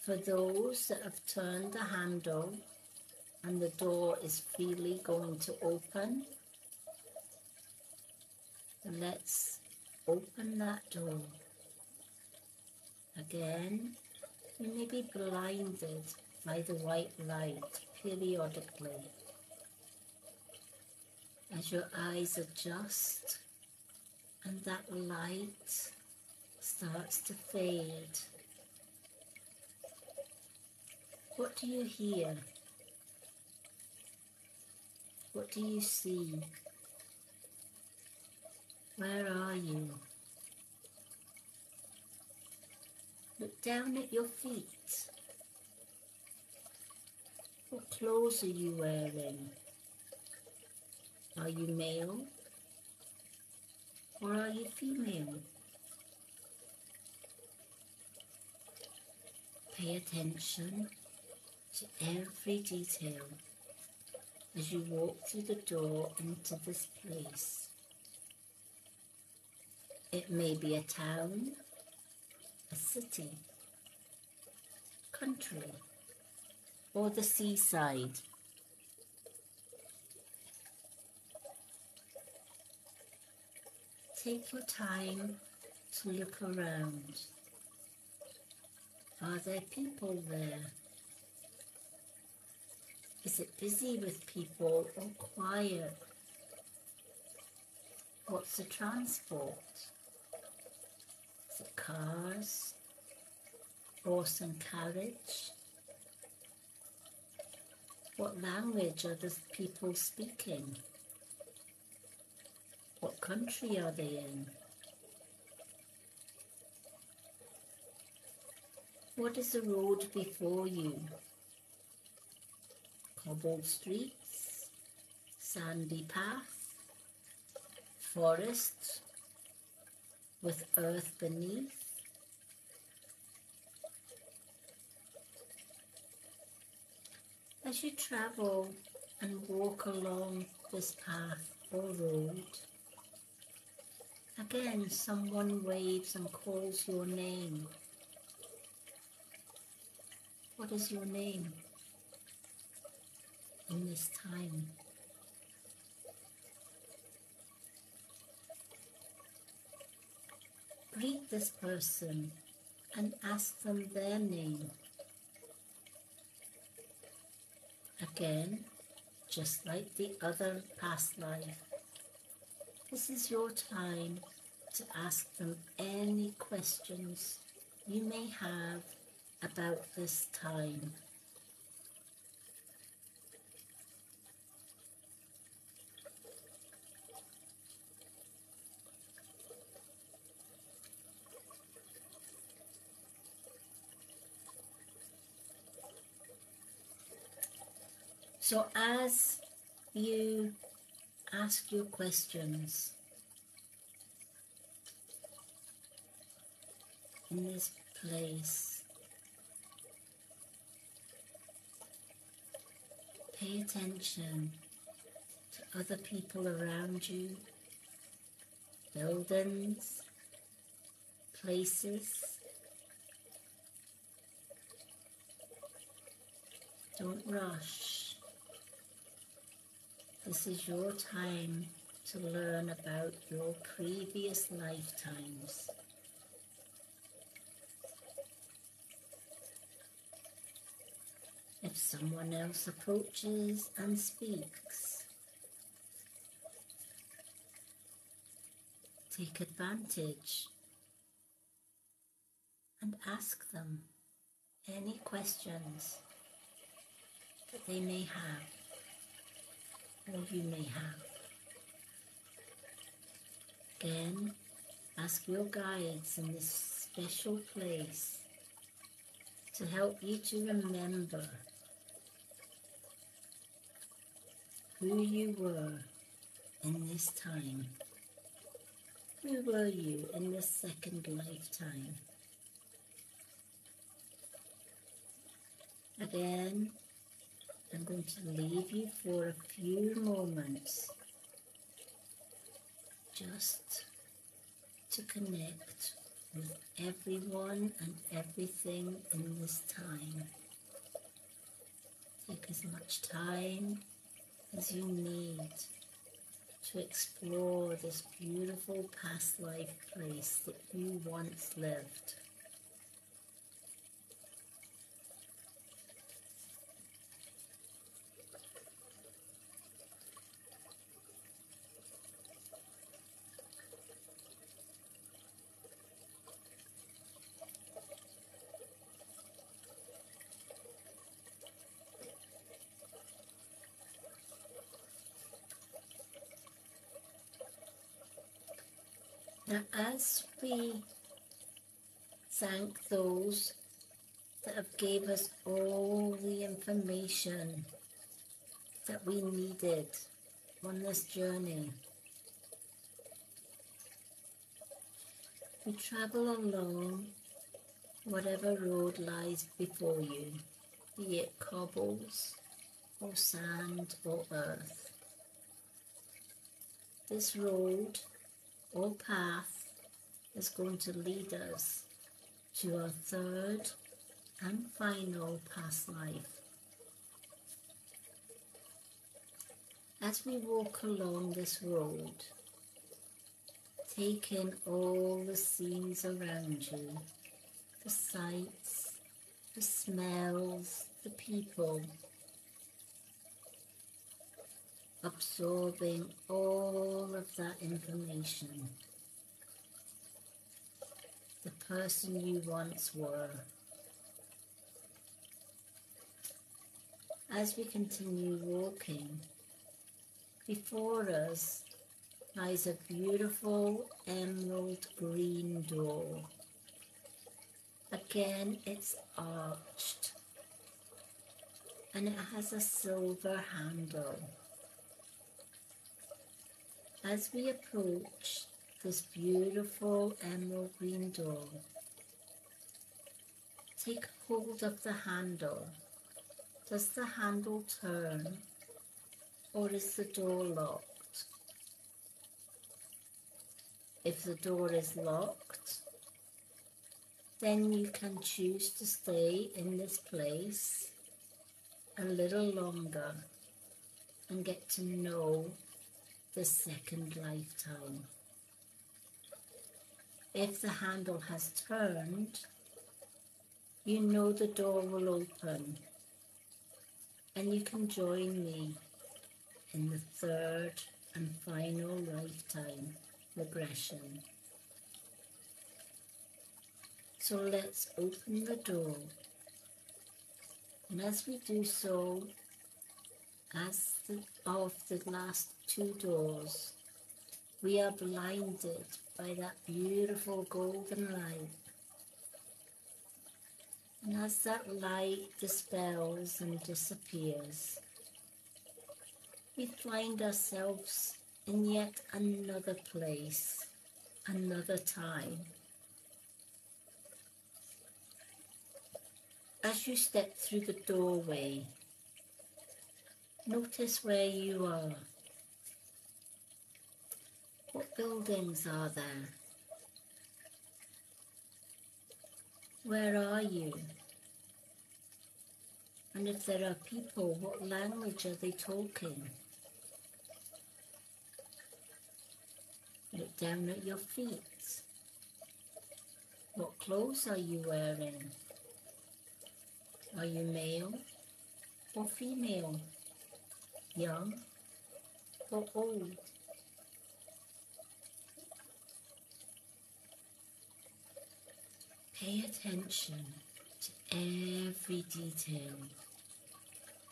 For those that have turned the handle and the door is freely going to open, let's open that door. Again, you may be blinded by the white light periodically as your eyes adjust and that light starts to fade. What do you hear? What do you see? Where are you? Look down at your feet. What clothes are you wearing? Are you male or are you female? Pay attention to every detail as you walk through the door into this place. It may be a town, a city, country, or the seaside. Take your time to look around. Are there people there? Is it busy with people or quiet? What's the transport? Is it cars? Horse and carriage? What language are the people speaking? What country are they in? What is the road before you? Cobbled streets, sandy path, forest with earth beneath. As you travel and walk along this path or road, again someone waves and calls your name. What is your name in this time? Greet this person and ask them their name. Again, just like the other past life, this is your time to ask them any questions you may have about this time. So as you ask your questions in this place, pay attention to other people around you, buildings, places. Don't rush. This is your time to learn about your previous lifetimes. If someone else approaches and speaks, take advantage and ask them any questions that they may have or you may have. Again, ask your guides in this special place to help you to remember who you were in this time. Who were you in this second lifetime? Again, I'm going to leave you for a few moments just to connect with everyone and everything in this time. Take as much time as you need to explore this beautiful past life place that you once lived. Now, as we thank those that have gave us all the information that we needed on this journey, we travel along whatever road lies before you, be it cobbles or sand or earth. This road or path is going to lead us to our third and final past life. As we walk along this road, take in all the scenes around you, the sights, the smells, the people, absorbing all of that information. The person you once were. As we continue walking, before us lies a beautiful emerald green door. Again, it's arched and it has a silver handle. As we approach this beautiful emerald green door, take hold of the handle. Does the handle turn or is the door locked? If the door is locked, then you can choose to stay in this place a little longer and get to know the second lifetime. If the handle has turned, you know the door will open and you can join me in the third and final lifetime regression. So let's open the door, and as we do so, as of the last two doors, we are blinded by that beautiful golden light. And as that light dispels and disappears, we find ourselves in yet another place, another time. As you step through the doorway, notice where you are. What buildings are there? Where are you? And if there are people, what language are they talking? Look down at your feet. What clothes are you wearing? Are you male or female? Young or old? Pay attention to every detail.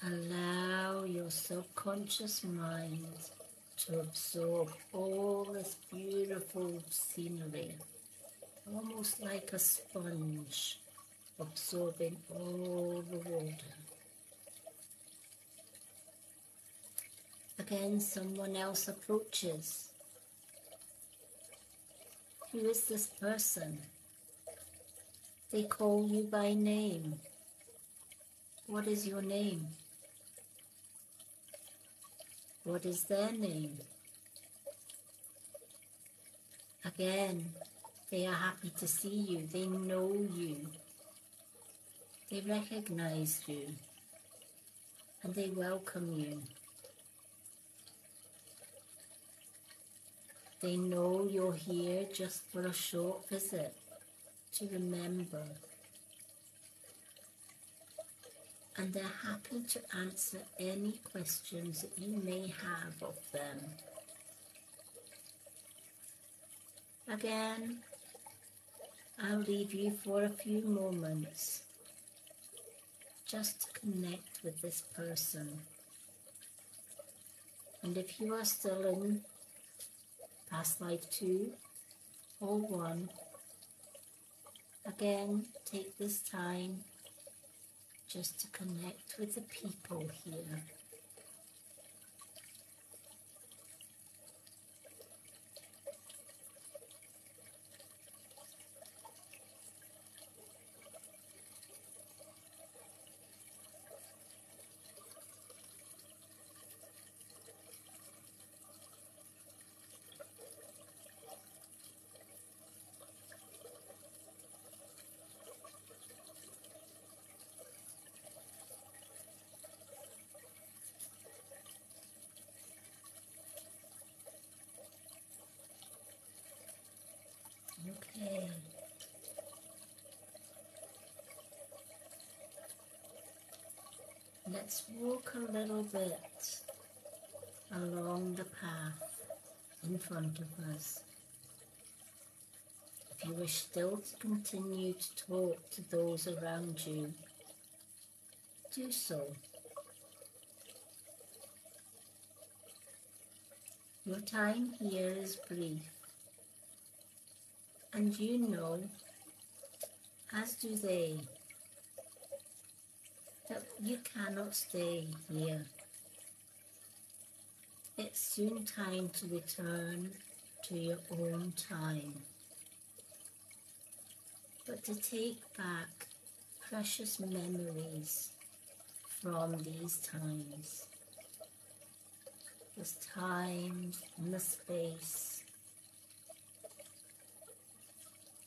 Allow your subconscious mind to absorb all this beautiful scenery, almost like a sponge absorbing all the water. Again, someone else approaches. Who is this person? They call you by name. What is your name? What is their name? Again, they are happy to see you. They know you. They recognize you. And they welcome you. They know you're here just for a short visit to remember. And they're happy to answer any questions that you may have of them. Again, I'll leave you for a few moments just to connect with this person. And if you are still in past life 2 or 1, again, take this time just to connect with the people here. Okay. Let's walk a little bit along the path in front of us. If you wish still to continue to talk to those around you, do so. Your time here is brief, and you know, as do they, that you cannot stay here. It's soon time to return to your own time, but to take back precious memories from these times. This time and the space.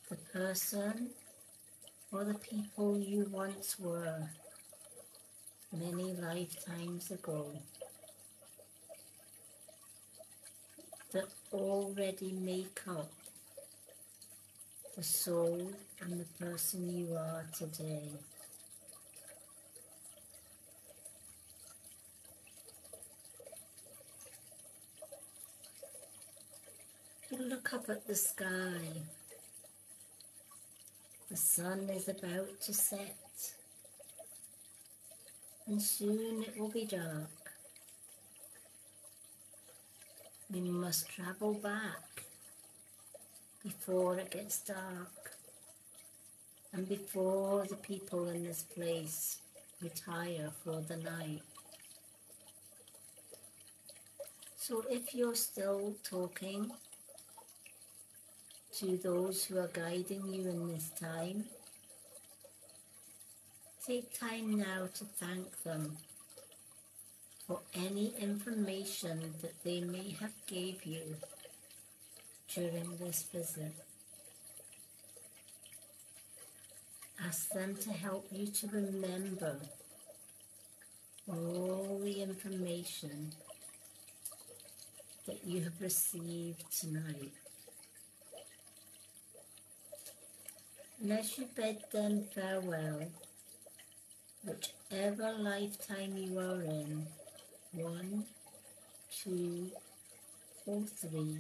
The person or the people you once were many lifetimes ago that already make up the soul and the person you are today. You look up at the sky. The sun is about to set, and soon it will be dark. We must travel back before it gets dark and before the people in this place retire for the night. So if you're still talking to those who are guiding you in this time, take time now to thank them for any information that they may have gave you during this visit. Ask them to help you to remember all the information that you have received tonight. And as you bid them farewell, whichever lifetime you are in, 1, 2, or 3,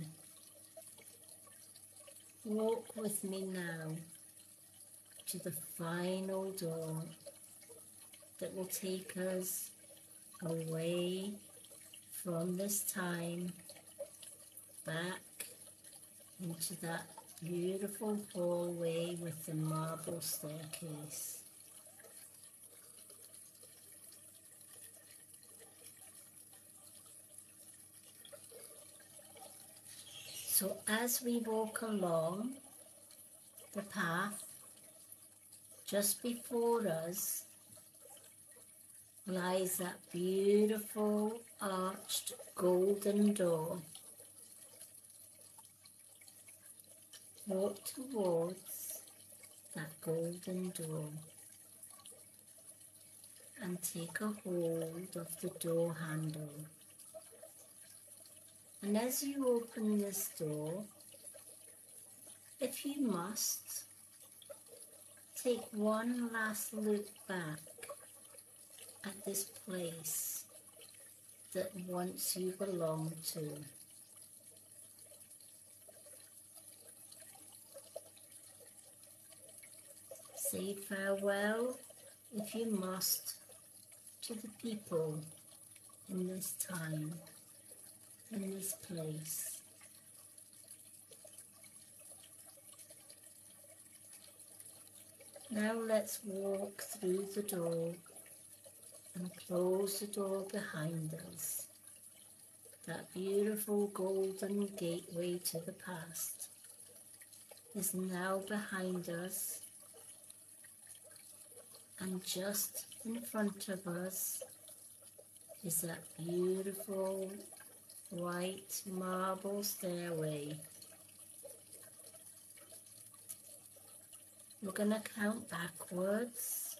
walk with me now to the final door that will take us away from this time back into that beautiful hallway with the marble staircase. So as we walk along the path, just before us lies that beautiful arched golden door. Walk towards that golden door and take a hold of the door handle. And as you open this door, if you must, take one last look back at this place that once you belonged to. Say farewell, if you must, to the people in this time, in this place. Now let's walk through the door and close the door behind us. That beautiful golden gateway to the past is now behind us, and just in front of us is that beautiful white marble stairway. We're going to count backwards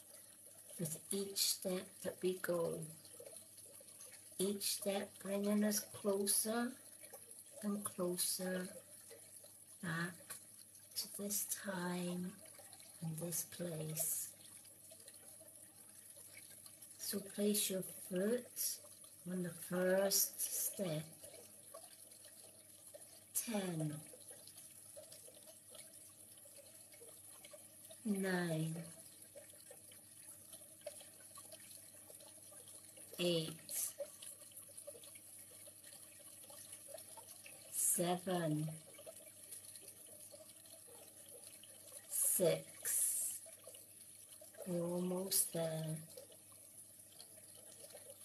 with each step that we go. Each step bringing us closer and closer back to this time and this place. So place your foot on the first step. 10, 9, 8, 7, 6, we're almost there.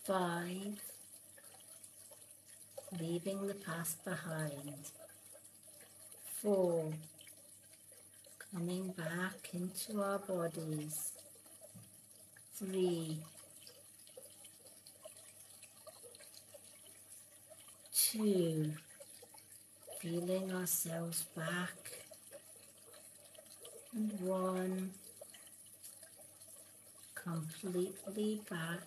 5, leaving the past behind. 4, coming back into our bodies. 3, 2, feeling ourselves back. And 1, completely back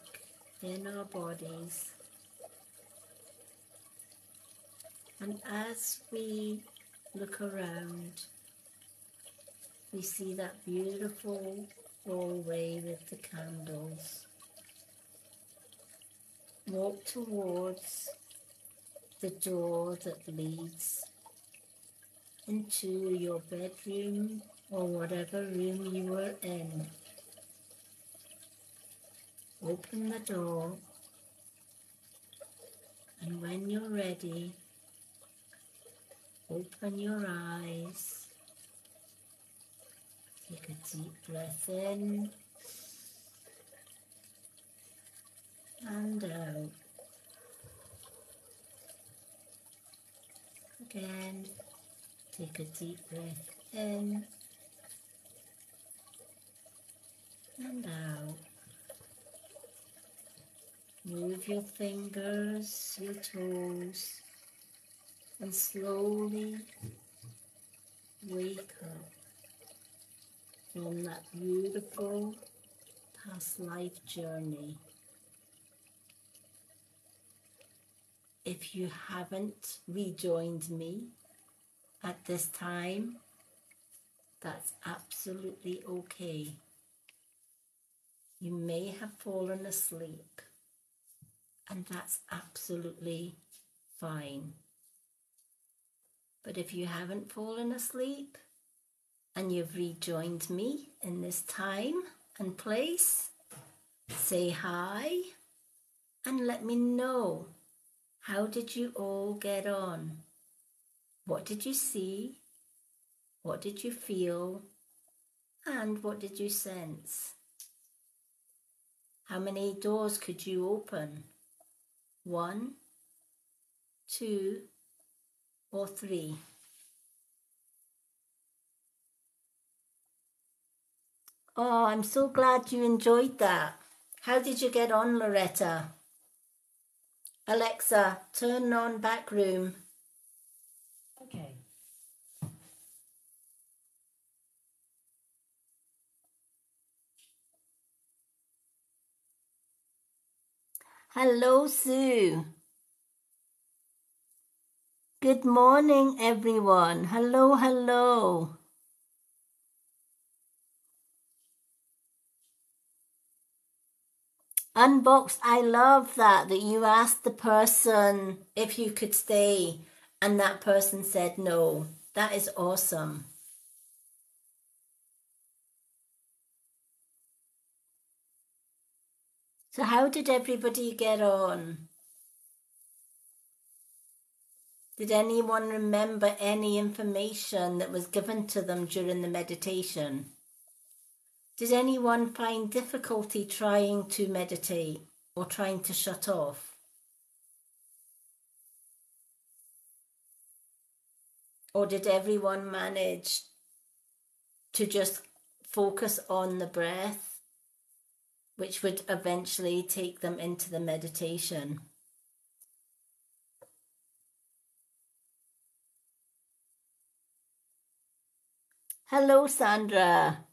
in our bodies. And as we look around, we see that beautiful hallway with the candles. Walk towards the door that leads into your bedroom or whatever room you were in. Open the door, and when you're ready, open your eyes. Take a deep breath in and out. Again, take a deep breath in and out. Move your fingers, your toes, and slowly wake up from that beautiful past life journey. If you haven't rejoined me at this time, that's absolutely okay. You may have fallen asleep, and that's absolutely fine. But if you haven't fallen asleep and you've rejoined me in this time and place, say hi and let me know. How did you all get on? What did you see? What did you feel? And what did you sense? How many doors could you open? 1, 2, or 3? Oh, I'm so glad you enjoyed that. How did you get on, Loretta? Alexa, turn on back room. Okay. Hello, Sue. Good morning, everyone. Hello, hello. Unboxed, I love that you asked the person if you could stay and that person said no. That is awesome. So how did everybody get on? Did anyone remember any information that was given to them during the meditation? Did anyone find difficulty trying to meditate or trying to shut off? Or did everyone manage to just focus on the breath, which would eventually take them into the meditation? Hello, Sandra.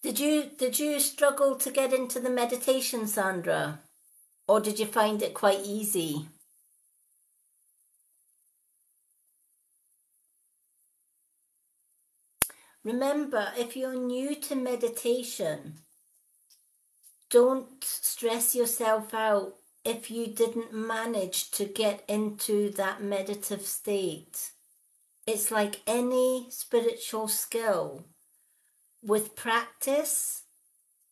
Did you struggle to get into the meditation, Sandra? Or did you find it quite easy? Remember, if you're new to meditation, don't stress yourself out if you didn't manage to get into that meditative state. It's like any spiritual skill. With practice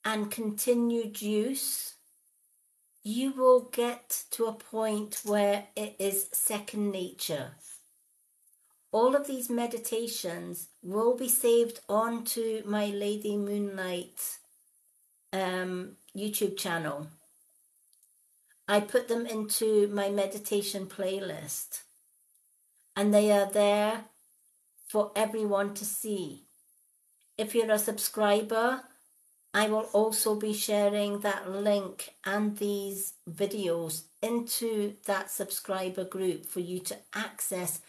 and continued use, you will get to a point where it is second nature. All of these meditations will be saved onto my Lady Moonlight YouTube channel. I put them into my meditation playlist and they are there for everyone to see. If you're a subscriber, I will also be sharing that link and these videos into that subscriber group for you to access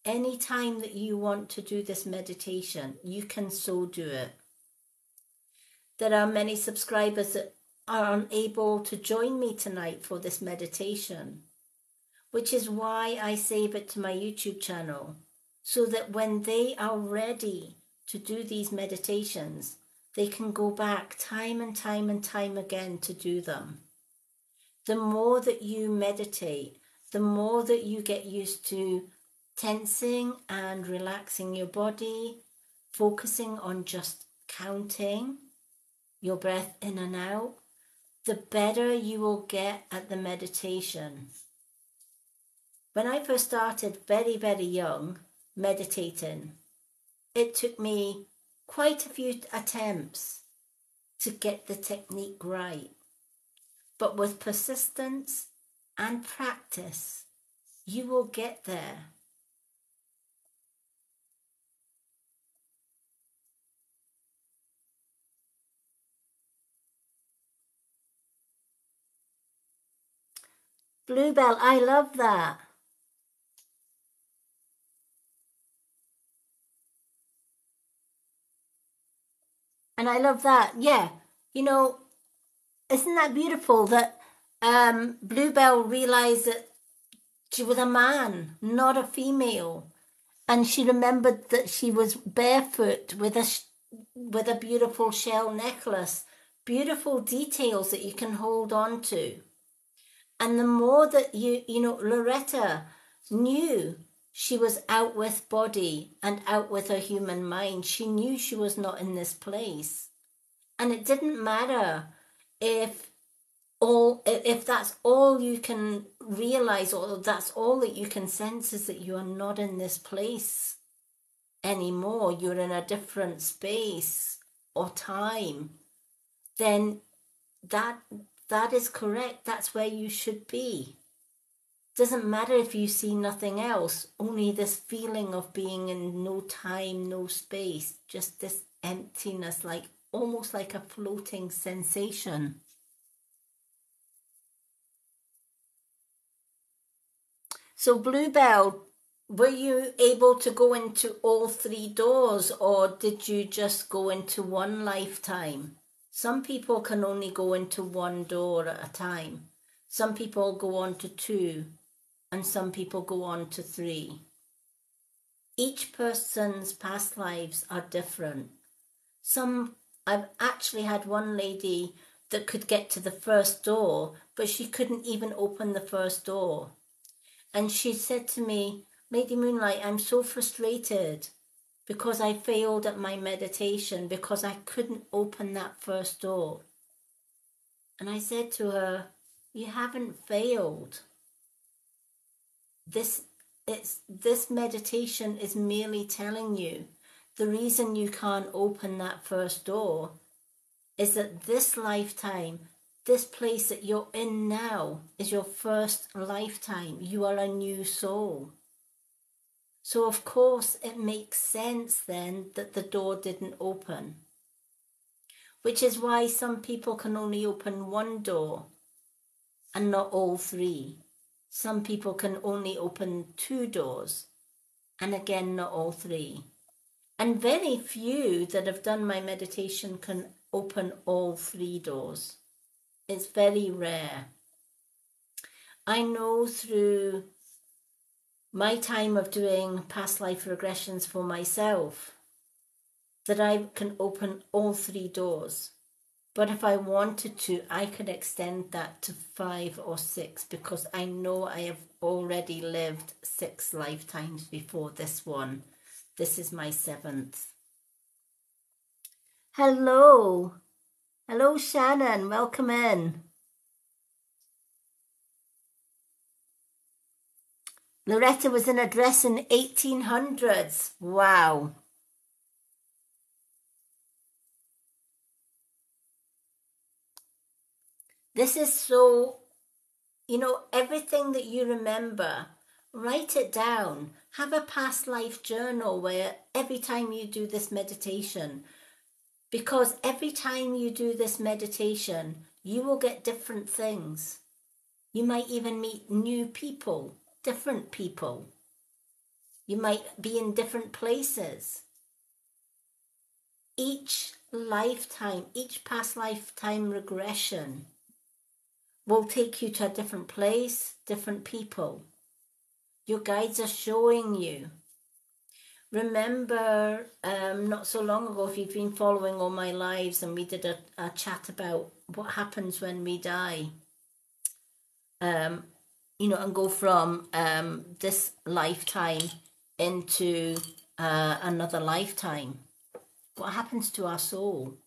any time that you want to do this meditation. You can so do it. There are many subscribers that are unable to join me tonight for this meditation, which is why I save it to my YouTube channel, so that when they are ready to do these meditations, they can go back time and time and time again to do them. The more that you meditate, the more that you get used to tensing and relaxing your body, focusing on just counting your breath in and out, the better you will get at the meditation. When I first started very, very young meditating, it took me quite a few attempts to get the technique right. But with persistence and practice, you will get there. Bluebell, I love that. And I love that. Yeah. You know, isn't that beautiful that Bluebell realized that she was a man, not a female. And she remembered that she was barefoot with a beautiful shell necklace. Beautiful details that you can hold on to. And the more that Loretta knew she was out with body and out with her human mind. She knew she was not in this place. And it didn't matter if that's all you can realize, or that's all that you can sense, is that you are not in this place anymore. You're in a different space or time. Then that is correct. That's where you should be. Doesn't matter if you see nothing else, only this feeling of being in no time, no space, just this emptiness, like almost like a floating sensation. So Bluebell, were you able to go into all 3 doors, or did you just go into one lifetime? Some people can only go into 1 door at a time. Some people go on to 2, and some people go on to 3. Each person's past lives are different. I've actually had one lady that could get to the first door, but she couldn't even open the first door. And she said to me, Lady Moonlight, I'm so frustrated because I failed at my meditation because I couldn't open that first door. And I said to her, you haven't failed. This meditation is merely telling you the reason you can't open that first door is that this lifetime, this place that you're in now, is your first lifetime. You are a new soul. So of course it makes sense then that the door didn't open. Which is why some people can only open 1 door and not all 3. Some people can only open 2 doors and again not all 3. And very few that have done my meditation can open all 3 doors. It's very rare. I know through my time of doing past life regressions for myself that I can open all 3 doors. But if I wanted to, I could extend that to 5 or 6 because I know I have already lived 6 lifetimes before this one. This is my 7th. Hello. Hello, Shannon. Welcome in. Loretta was in a dress in 1800s. Wow. This is so, everything that you remember, write it down. Have a past life journal where every time you do this meditation, because every time you do this meditation, you will get different things. You might even meet new people, different people. You might be in different places. Each lifetime, each past lifetime regression will take you to a different place, different people. Your guides are showing you. Remember, not so long ago, if you've been following all my lives, and we did a chat about what happens when we die, and go from this lifetime into another lifetime. What happens to our soul?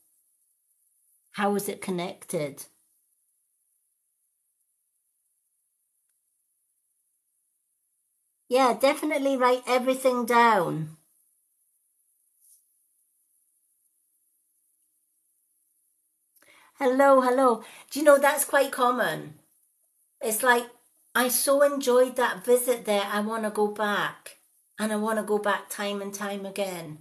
How is it connected? Yeah, definitely write everything down. Hello, hello. Do you know that's quite common? It's like, I so enjoyed that visit there, I want to go back. And I want to go back time and time again.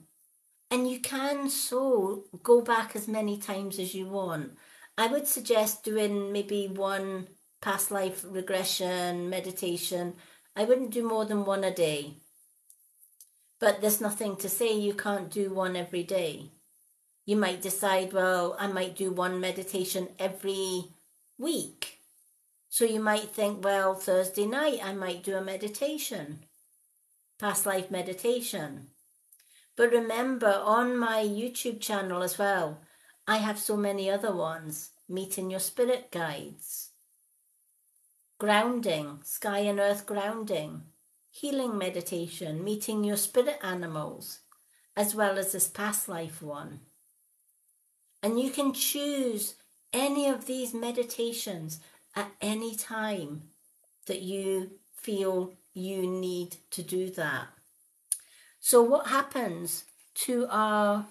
And you can so go back as many times as you want. I would suggest doing maybe 1 past life regression meditation. I wouldn't do more than 1 a day. But there's nothing to say you can't do 1 every day. You might decide, well, I might do 1 meditation every week. So you might think, well, Thursday night I might do a meditation, past life meditation. But remember, on my YouTube channel as well, I have so many other ones. Meeting your spirit guides, grounding, sky and earth grounding, healing meditation, meeting your spirit animals, as well as this past life one. And you can choose any of these meditations at any time that you feel you need to do that. So what happens to our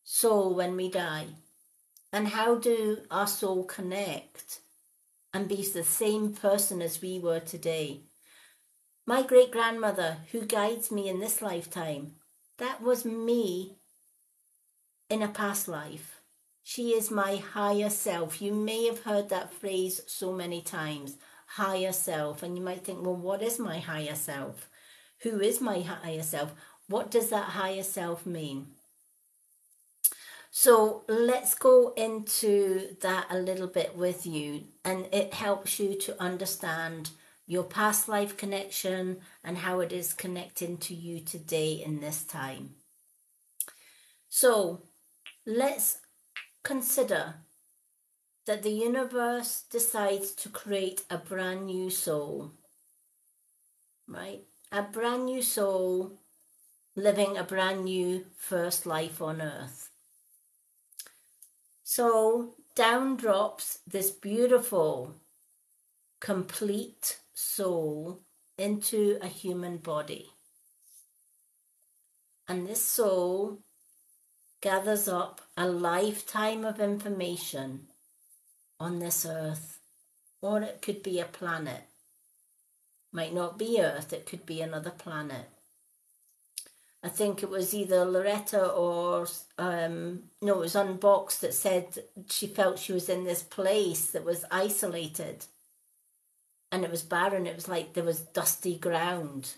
soul when we die? And how do our soul connect and be the same person as we were today? My great-grandmother, who guides me in this lifetime, that was me in a past life. She is my higher self. You may have heard that phrase so many times, higher self. And you might think, well, what is my higher self? Who is my higher self? What does that higher self mean? So let's go into that a little bit with you, and it helps you to understand your past life connection and how it is connecting to you today in this time. So let's consider that the universe decides to create a brand new soul, right? A brand new soul living a brand new first life on earth. So down drops this beautiful, complete soul into a human body. And this soul gathers up a lifetime of information on this earth, or it could be a planet. Might not be Earth, it could be another planet. I think it was either Loretta or, it was Unboxed that said she felt she was in this place that was isolated. And it was barren. It was like there was dusty ground.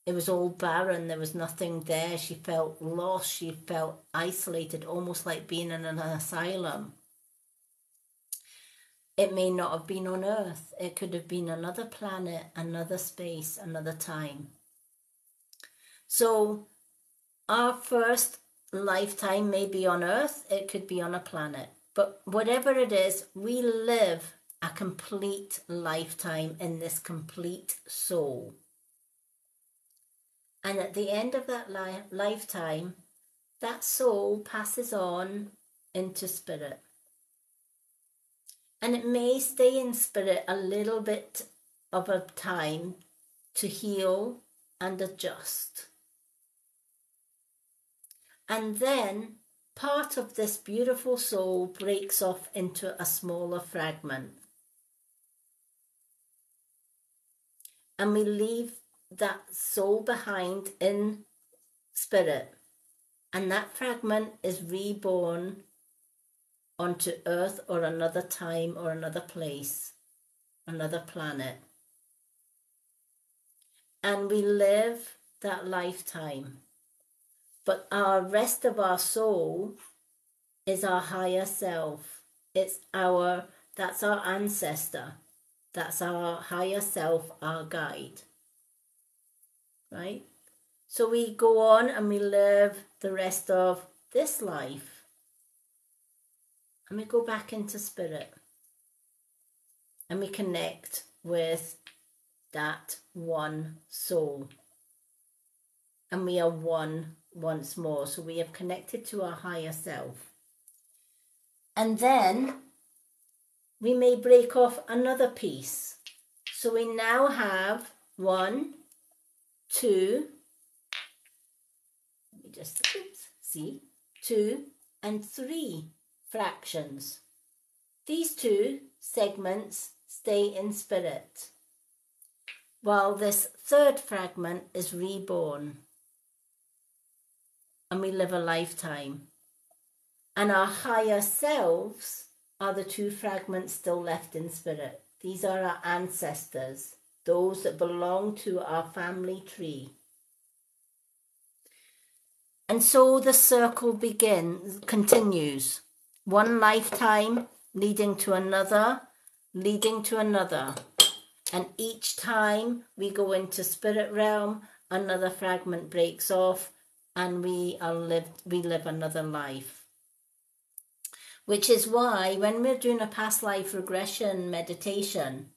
It was all barren. There was nothing there. She felt lost. She felt isolated, almost like being in an asylum. It may not have been on Earth. It could have been another planet, another space, another time. So our first lifetime may be on Earth. It could be on a planet. But whatever it is, we live a complete lifetime in this complete soul. And at the end of that lifetime, that soul passes on into spirit. And it may stay in spirit a little bit of a time to heal and adjust. And then part of this beautiful soul breaks off into a smaller fragment. And we leave that soul behind in spirit. And that fragment is reborn onto Earth or another time or another place, another planet. And we live that lifetime. But our rest of our soul is our higher self. That's our ancestor. That's our higher self, our guide. Right? So we go on and we live the rest of this life. And we go back into spirit. And we connect with that one soul. And we are one once more. So we have connected to our higher self. And then we may break off another piece. So we now have 1, 2, let me just see, 2 and 3 fractions. These 2 segments stay in spirit, while this third fragment is reborn. And we live a lifetime. And our higher selves are the 2 fragments still left in spirit. These are our ancestors, those that belong to our family tree. And so the circle continues. One lifetime leading to another, leading to another. And each time we go into spirit realm, another fragment breaks off and we live another life. Which is why when we're doing a past life regression meditation,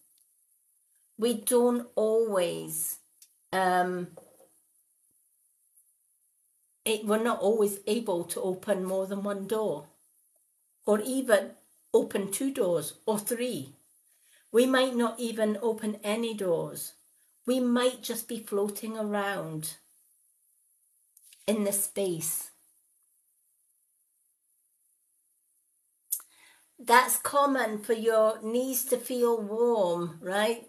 we don't always, we're not always able to open more than one door, or even open 2 doors or 3. We might not even open any doors. We might just be floating around in this space. That's common for your knees to feel warm, right?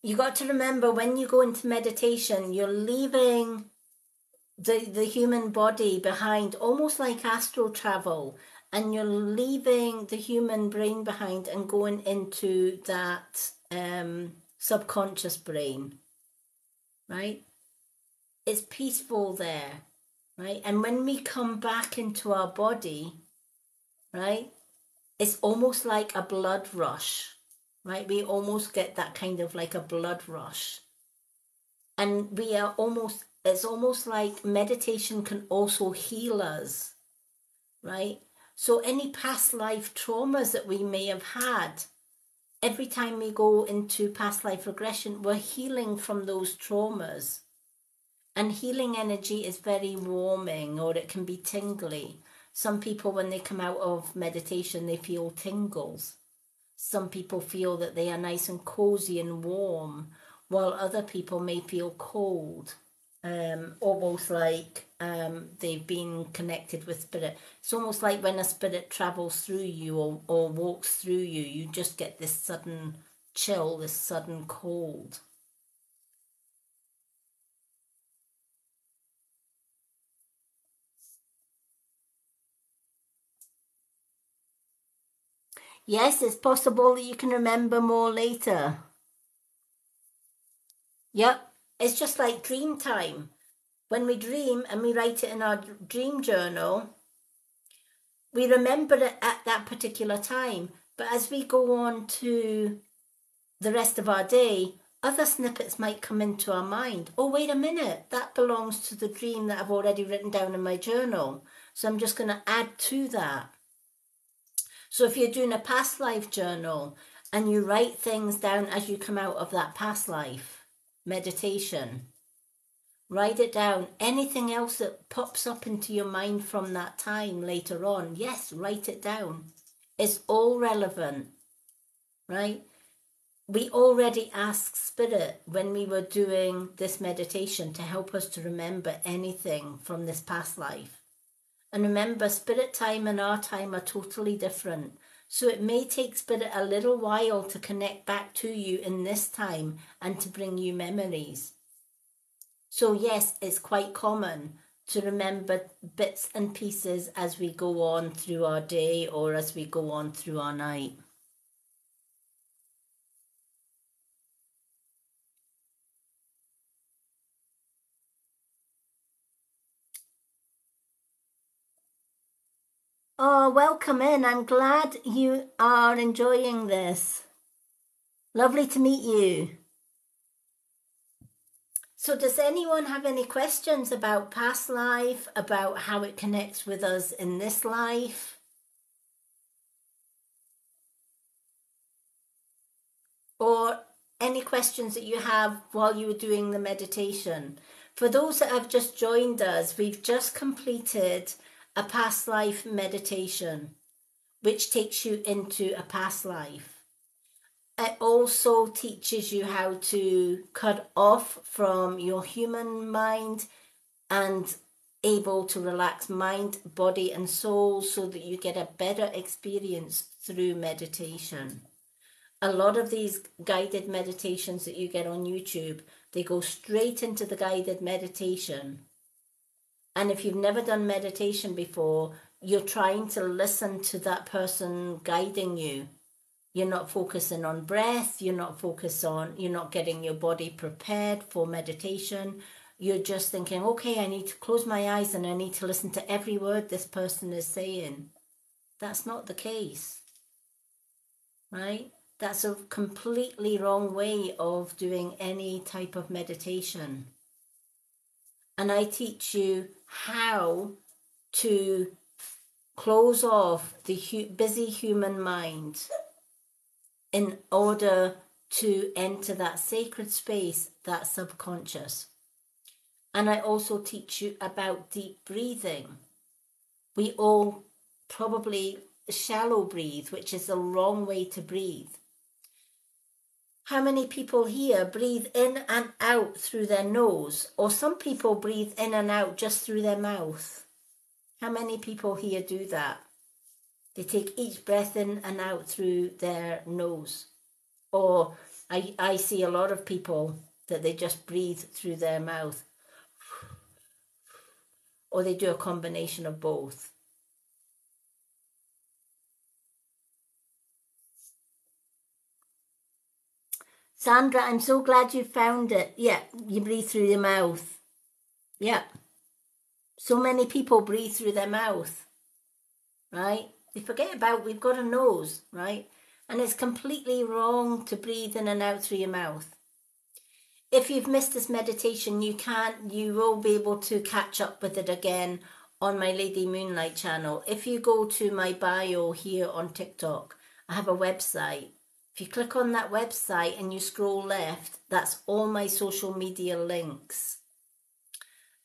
You got to remember when you go into meditation, you're leaving the human body behind, almost like astral travel. and you're leaving the human brain behind and going into that subconscious brain, right? It's peaceful there, right? And when we come back into our body, right, it's almost like a blood rush, right? We almost get that kind of like a blood rush. And we are almost, it's almost like meditation can also heal us, right? So any past life traumas that we may have had, every time we go into past life regression, we're healing from those traumas. And healing energy is very warming, or it can be tingly. Some people, when they come out of meditation, they feel tingles. Some people feel that they are nice and cozy and warm, while other people may feel cold, almost like they've been connected with spirit. It's almost like when a spirit travels through you or walks through you, you just get this sudden chill, this sudden cold. Yes, it's possible that you can remember more later. Yep, it's just like dream time. When we dream and we write it in our dream journal, we remember it at that particular time. But as we go on to the rest of our day, other snippets might come into our mind. Oh, wait a minute, that belongs to the dream that I've already written down in my journal. So I'm just going to add to that. So if you're doing a past life journal and you write things down as you come out of that past life meditation, write it down. Anything else that pops up into your mind from that time later on, yes, write it down. It's all relevant, right? We already asked Spirit when we were doing this meditation to help us to remember anything from this past life. And remember, Spirit time and our time are totally different. So it may take Spirit a little while to connect back to you in this time and to bring you memories. So yes, it's quite common to remember bits and pieces as we go on through our day or as we go on through our night. Oh, welcome in. I'm glad you are enjoying this. Lovely to meet you. So does anyone have any questions about past life, about how it connects with us in this life? Or any questions that you have while you were doing the meditation? For those that have just joined us, we've just completed a past life meditation, which takes you into a past life. It also teaches you how to cut off from your human mind and able to relax mind, body and soul so that you get a better experience through meditation. A lot of these guided meditations that you get on YouTube, they go straight into the guided meditation. And if you've never done meditation before, you're trying to listen to that person guiding you. You're not focusing on breath, you're not getting your body prepared for meditation. You're just thinking, okay, I need to close my eyes and I need to listen to every word this person is saying. That's not the case, right? That's a completely wrong way of doing any type of meditation. And I teach you how to close off the busy human mind in order to enter that sacred space, that subconscious. And I also teach you about deep breathing. We all probably shallow breathe, which is the wrong way to breathe. How many people here breathe in and out through their nose? Or some people breathe in and out just through their mouth. How many people here do that? They take each breath in and out through their nose. Or I see a lot of people that they just breathe through their mouth. Or they do a combination of both. Sandra, I'm so glad you found it. Yeah, you breathe through your mouth. Yeah. So many people breathe through their mouth, right? They forget about we've got a nose, right? And it's completely wrong to breathe in and out through your mouth. If you've missed this meditation, you will be able to catch up with it again on my Lady Moonlight channel. If you go to my bio here on TikTok, I have a website. If you click on that website and you scroll left, that's all my social media links.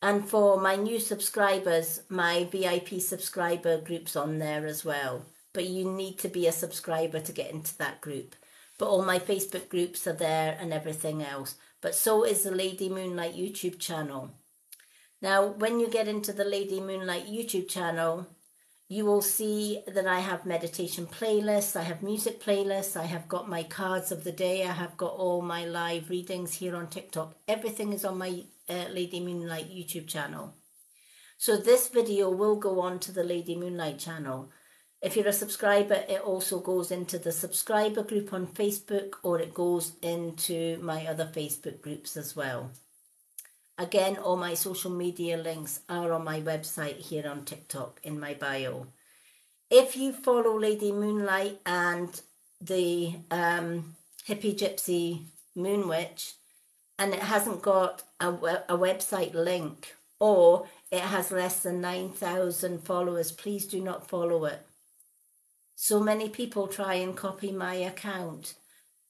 And for my new subscribers, my VIP subscriber group's on there as well. But you need to be a subscriber to get into that group. But all my Facebook groups are there and everything else. But so is the Lady Moonlight YouTube channel. Now, when you get into the Lady Moonlight YouTube channel, you will see that I have meditation playlists, I have music playlists, I have got my cards of the day, I have got all my live readings here on TikTok. Everything is on my Lady Moonlight YouTube channel. So this video will go on to the Lady Moonlight channel. If you're a subscriber, it also goes into the subscriber group on Facebook, or it goes into my other Facebook groups as well. Again, all my social media links are on my website here on TikTok in my bio. If you follow Lady Moonlight and the Hippie Gypsy Moon Witch, and it hasn't got a website link, or it has less than 9,000 followers, please do not follow it. So many people try and copy my account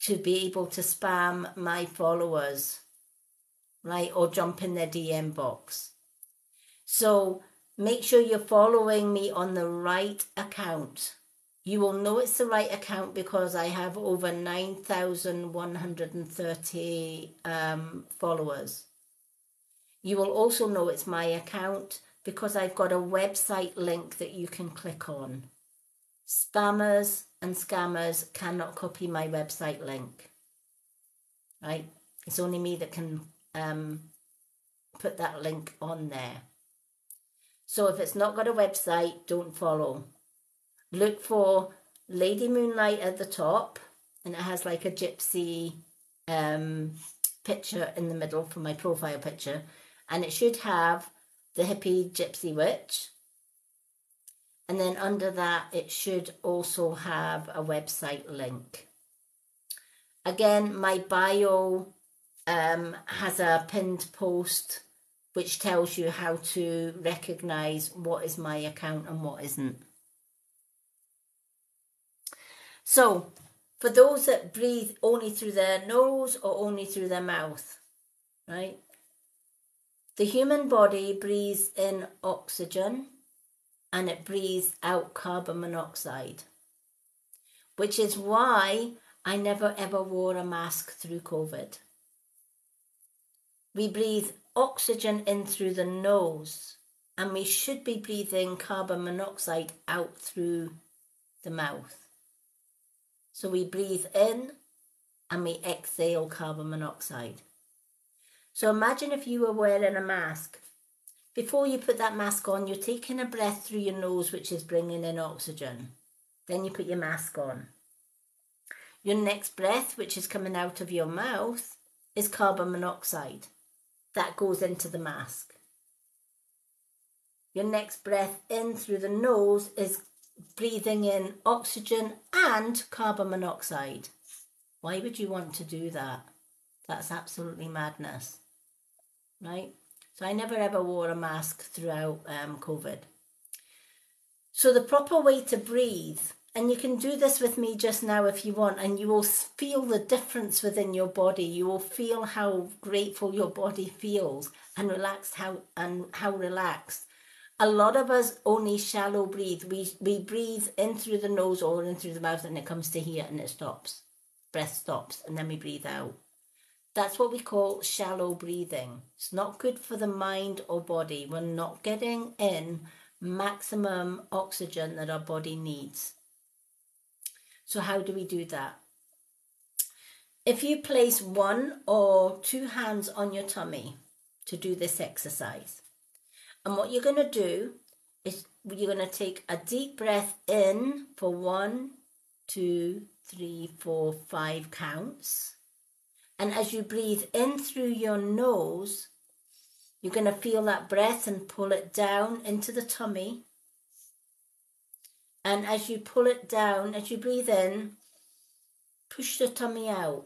to be able to spam my followers, right, or jump in their DM box. So make sure you're following me on the right account. You will know it's the right account because I have over 9,130 followers. You will also know it's my account because I've got a website link that you can click on. Spammers and scammers cannot copy my website link, right? It's only me that can put that link on there. So if it's not got a website, don't follow. Look for Lady Moonlight at the top, and it has like a gypsy picture in the middle for my profile picture, and it should have the Hippie Gypsy Witch, and then under that it should also have a website link. Again, my bio has a pinned post which tells you how to recognize what is my account and what isn't. So, for those that breathe only through their nose or only through their mouth, right? The human body breathes in oxygen and it breathes out carbon monoxide, which is why I never ever wore a mask through COVID. We breathe oxygen in through the nose, and we should be breathing carbon monoxide out through the mouth. So we breathe in and we exhale carbon monoxide. So imagine if you were wearing a mask. Before you put that mask on, you're taking a breath through your nose, which is bringing in oxygen. Then you put your mask on. Your next breath, which is coming out of your mouth, is carbon monoxide. That goes into the mask. Your next breath in through the nose is breathing in oxygen and carbon monoxide. Why would you want to do that? That's absolutely madness, right? So I never ever wore a mask throughout COVID. So the proper way to breathe, and you can do this with me just now if you want, and you will feel the difference within your body. You will feel how grateful your body feels and relaxed, how relaxed. A lot of us only shallow breathe. We breathe in through the nose or in through the mouth, and it comes to here and it stops. Breath stops, and then we breathe out. That's what we call shallow breathing. It's not good for the mind or body. We're not getting in maximum oxygen that our body needs. So how do we do that? If you place one or two hands on your tummy to do this exercise, and what you're going to do is you're going to take a deep breath in for 1, 2, 3, 4, 5 counts. And as you breathe in through your nose, you're going to feel that breath and pull it down into the tummy. And as you pull it down, as you breathe in, push the tummy out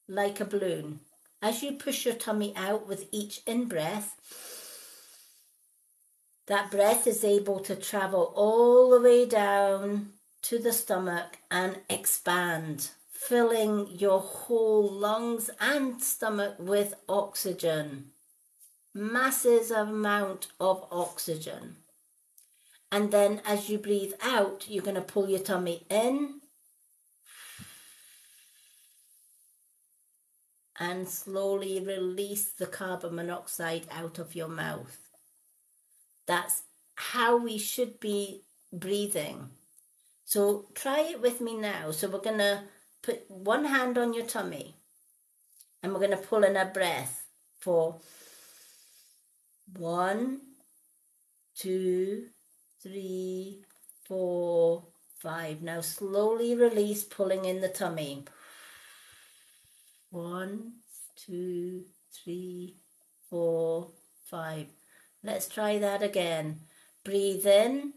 like a balloon. As you push your tummy out with each in-breath, that breath is able to travel all the way down to the stomach and expand, filling your whole lungs and stomach with oxygen. Massive amount of oxygen. And then as you breathe out, you're going to pull your tummy in and slowly release the carbon monoxide out of your mouth. That's how we should be breathing. So try it with me now. So we're going to put one hand on your tummy and we're going to pull in a breath for 1, 2, 3, 4, 5. Now slowly release, pulling in the tummy. 1, 2, 3, 4, 5. Let's try that again. Breathe in,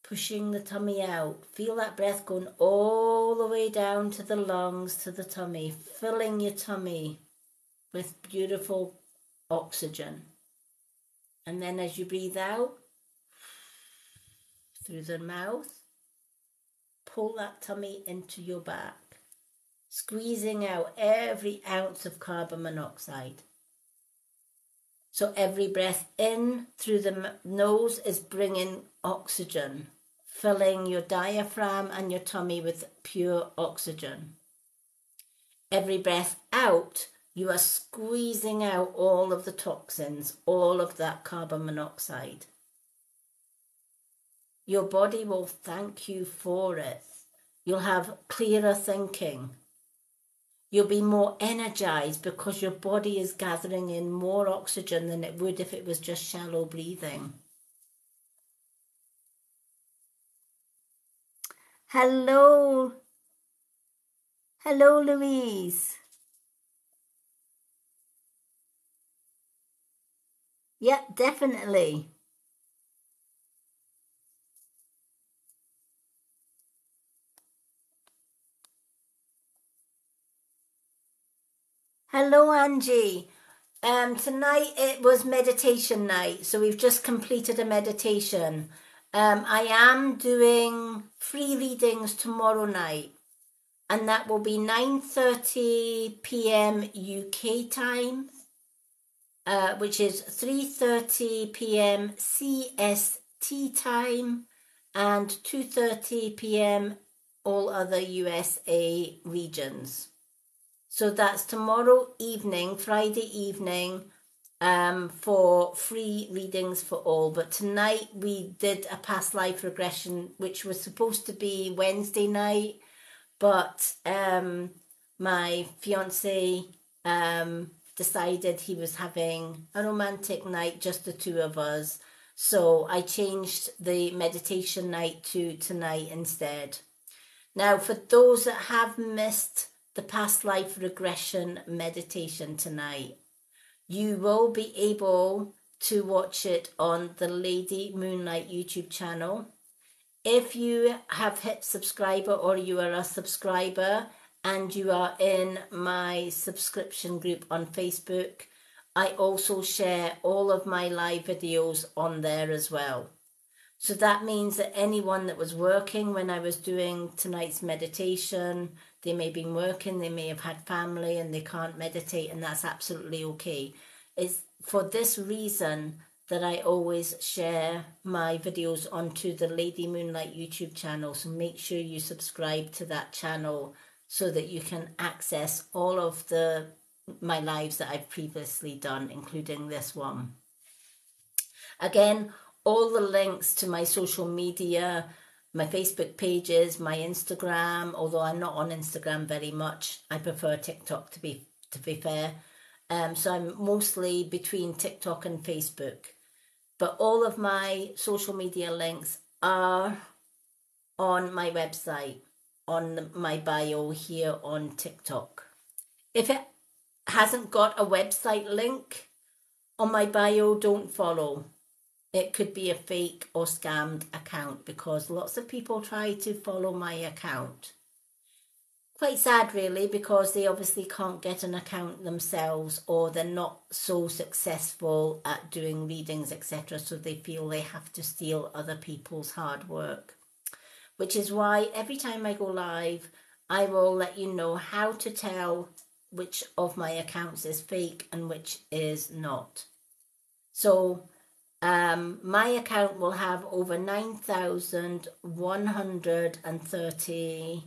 pushing the tummy out. Feel that breath going all the way down to the lungs, to the tummy, filling your tummy with beautiful oxygen. And then as you breathe out through the mouth, pull that tummy into your back, squeezing out every ounce of carbon monoxide. So every breath in through the nose is bringing oxygen, filling your diaphragm and your tummy with pure oxygen. Every breath out, you are squeezing out all of the toxins, all of that carbon monoxide. Your body will thank you for it. You'll have clearer thinking. You'll be more energized because your body is gathering in more oxygen than it would if it was just shallow breathing. Hello. Hello, Louise. Yeah, definitely. Hello, Angie. Tonight it was meditation night, so we've just completed a meditation. I am doing free readings tomorrow night, and that will be 9:30 p.m. UK time, which is 3:30 p.m. CST time, and 2:30 p.m. all other USA regions. So that's tomorrow evening, Friday evening, for free readings for all. But tonight we did a past life regression, which was supposed to be Wednesday night, but my fiance decided he was having a romantic night, just the two of us. So I changed the meditation night to tonight instead. Now, for those that have missed the past life regression meditation tonight, you will be able to watch it on the Lady Moonlight YouTube channel. If you have hit subscriber or you are a subscriber and you are in my subscription group on Facebook, I also share all of my live videos on there as well. So that means that anyone that was working when I was doing tonight's meditation, they may have been working, they may have had family and they can't meditate, and that's absolutely okay. It's for this reason that I always share my videos onto the Lady Moonlight YouTube channel. So make sure you subscribe to that channel so that you can access all of my lives that I've previously done, including this one. Again, all the links to my social media, my Facebook pages, my Instagram, although I'm not on Instagram very much. I prefer TikTok to be fair. So I'm mostly between TikTok and Facebook. But all of my social media links are on my website. on my bio here on TikTok. If it hasn't got a website link on my bio, don't follow. It could be a fake or scammed account because lots of people try to follow my account. Quite sad really, because they obviously can't get an account themselves, or they're not so successful at doing readings, etc. So they feel they have to steal other people's hard work. Which is why every time I go live, I will let you know how to tell which of my accounts is fake and which is not. So my account will have over 9,130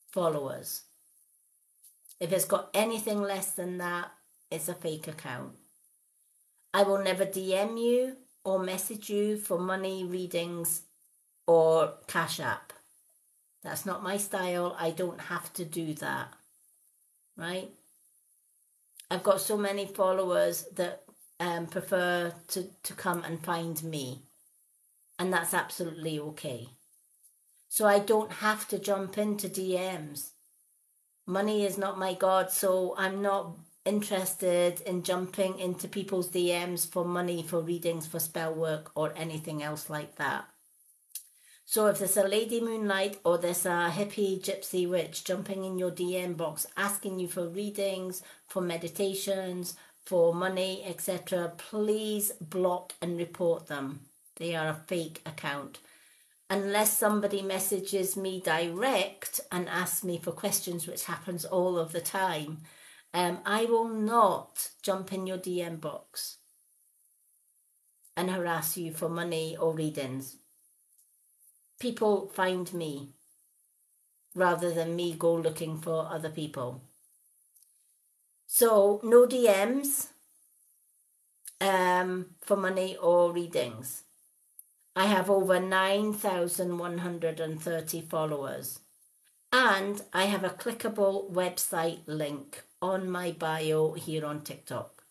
followers. If it's got anything less than that, it's a fake account. I will never DM you or message you for money, readings, or Cash App. That's not my style. I don't have to do that, right? I've got so many followers that prefer to come and find me, and that's absolutely okay. So I don't have to jump into DMs. Money is not my God, so I'm not interested in jumping into people's DMs for money, for readings, for spell work, or anything else like that. So if there's a Lady Moonlight or there's a hippie gypsy witch jumping in your DM box asking you for readings, for meditations, for money, etc., please block and report them. They are a fake account. Unless somebody messages me direct and asks me for questions, which happens all of the time, I will not jump in your DM box and harass you for money or readings. People find me rather than me go looking for other people. So no DMs for money or readings. I have over 9,130 followers, and I have a clickable website link on my bio here on TikTok.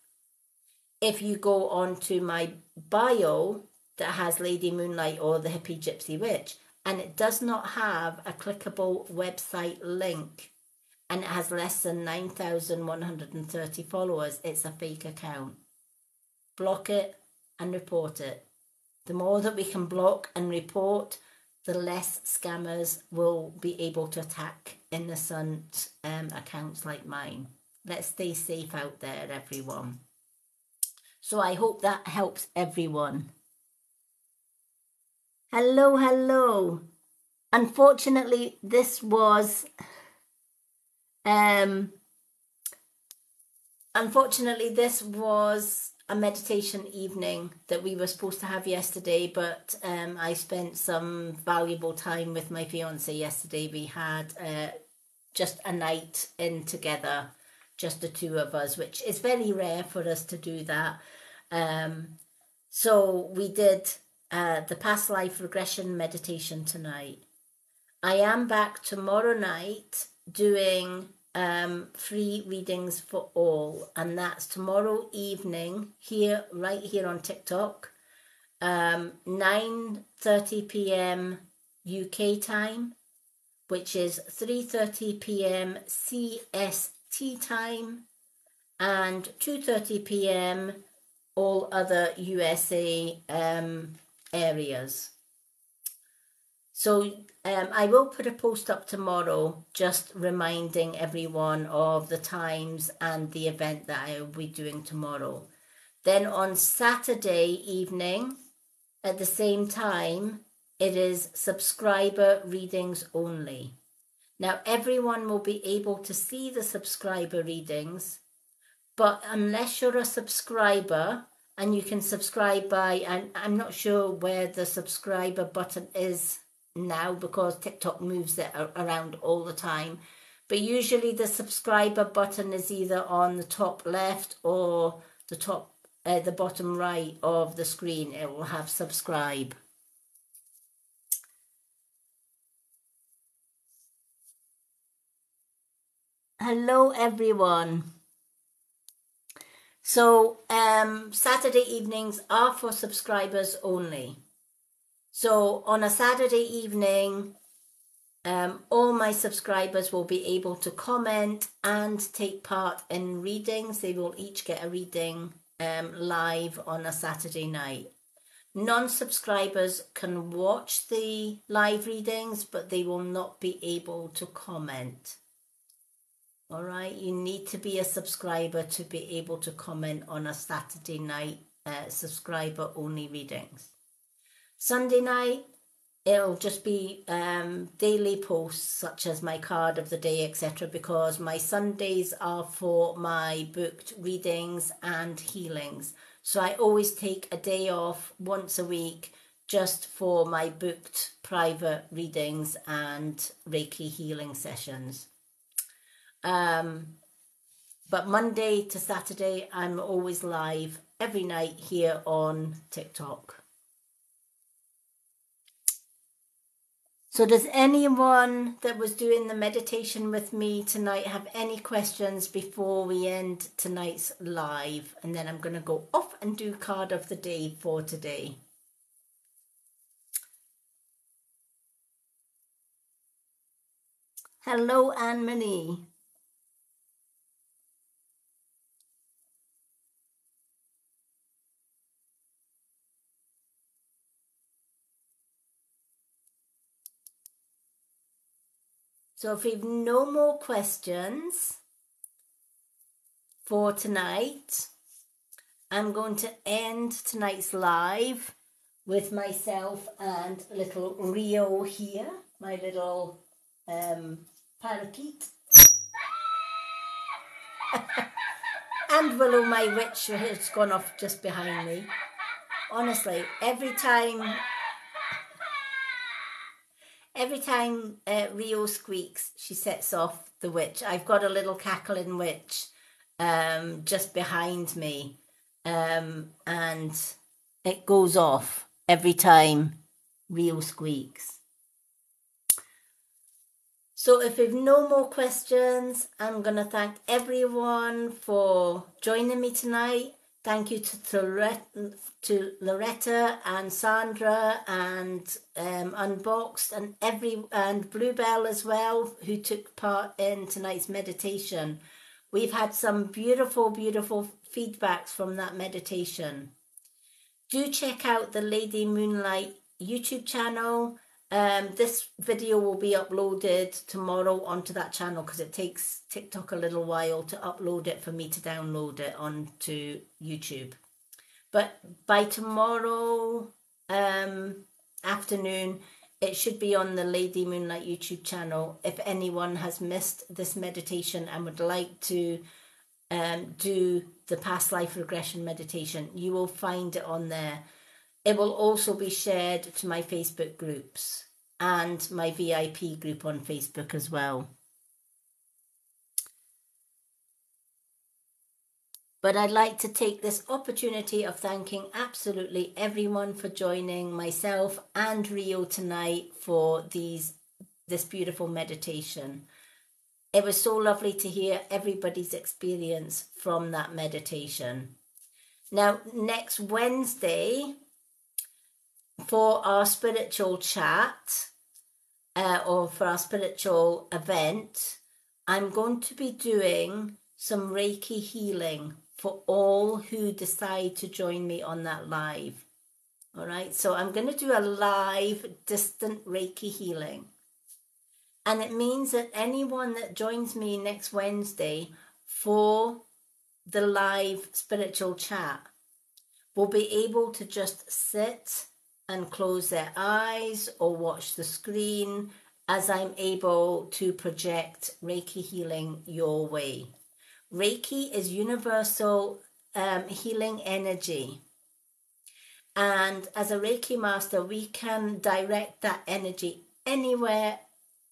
If you go onto my bio that has Lady Moonlight or the Hippie Gypsy Witch, and it does not have a clickable website link, and it has less than 9,130 followers, it's a fake account. Block it and report it. The more that we can block and report, the less scammers will be able to attack innocent accounts like mine. Let's stay safe out there, everyone. So I hope that helps everyone. Hello, hello. Unfortunately, this was a meditation evening that we were supposed to have yesterday, but I spent some valuable time with my fiance yesterday. We had just a night in together, just the two of us, which is very rare for us to do that. So we did the past life regression meditation tonight. I am back tomorrow night doing free readings for all, and that's tomorrow evening here, right here on TikTok, 9:30 p.m. UK time, which is 3:30 p.m. CST time, and 2:30 p.m. all other USA areas. So I will put a post up tomorrow just reminding everyone of the times and the event that I will be doing tomorrow. Then on Saturday evening at the same time, it is subscriber readings only. Now everyone will be able to see the subscriber readings, but unless you're a subscriber, and you can subscribe by, and I'm not sure where the subscriber button is now because TikTok moves it around all the time, but usually the subscriber button is either on the top left or the bottom right of the screen. It will have subscribe. Hello everyone. So Saturday evenings are for subscribers only. So on a Saturday evening, All my subscribers will be able to comment and take part in readings. They will each get a reading live on a Saturday night. Non-subscribers can watch the live readings, but they will not be able to comment. All right, you need to be a subscriber to be able to comment on a Saturday night subscriber only readings. Sunday night, it'll just be daily posts such as my card of the day, etc., because my Sundays are for my booked readings and healings. So I always take a day off once a week just for my booked private readings and Reiki healing sessions. But Monday to Saturday, I'm always live every night here on TikTok. So does anyone that was doing the meditation with me tonight have any questions before we end tonight's live? And then I'm going to go off and do card of the day for today. Hello, Anne-Marie. So if we've no more questions for tonight, I'm going to end tonight's live with myself and little Rio here, my little parakeet. And Willow, my witch, has gone off just behind me. Honestly, every time Rio squeaks, she sets off the witch. I've got a little cackling witch just behind me, and it goes off every time Rio squeaks. So if we've no more questions, I'm going to thank everyone for joining me tonight. Thank you to Loretta and Sandra and Unboxed and Bluebell as well, who took part in tonight's meditation. We've had some beautiful, beautiful feedbacks from that meditation. Do check out the Lady Moonlight YouTube channel. This video will be uploaded tomorrow onto that channel because it takes TikTok a little while to upload it for me to download it onto YouTube. But by tomorrow afternoon, it should be on the Lady Moonlight YouTube channel. If anyone has missed this meditation and would like to do the past life regression meditation, you will find it on there. It will also be shared to my Facebook groups and my VIP group on Facebook as well. But I'd like to take this opportunity of thanking absolutely everyone for joining myself and Rio tonight for this beautiful meditation. It was so lovely to hear everybody's experience from that meditation. Now, next Wednesday, for our spiritual chat or for our spiritual event, I'm going to be doing some Reiki healing for all who decide to join me on that live. All right, so I'm going to do a live distant Reiki healing. And it means that anyone that joins me next Wednesday for the live spiritual chat will be able to just sit and close their eyes or watch the screen as I'm able to project Reiki healing your way. Reiki is universal healing energy. And as a Reiki master, we can direct that energy anywhere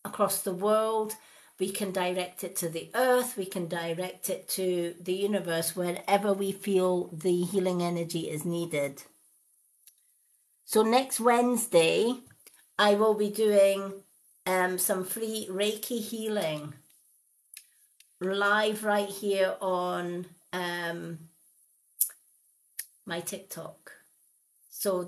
across the world. We can direct it to the earth. We can direct it to the universe, wherever we feel the healing energy is needed. So next Wednesday, I will be doing some free Reiki healing live right here on my TikTok. So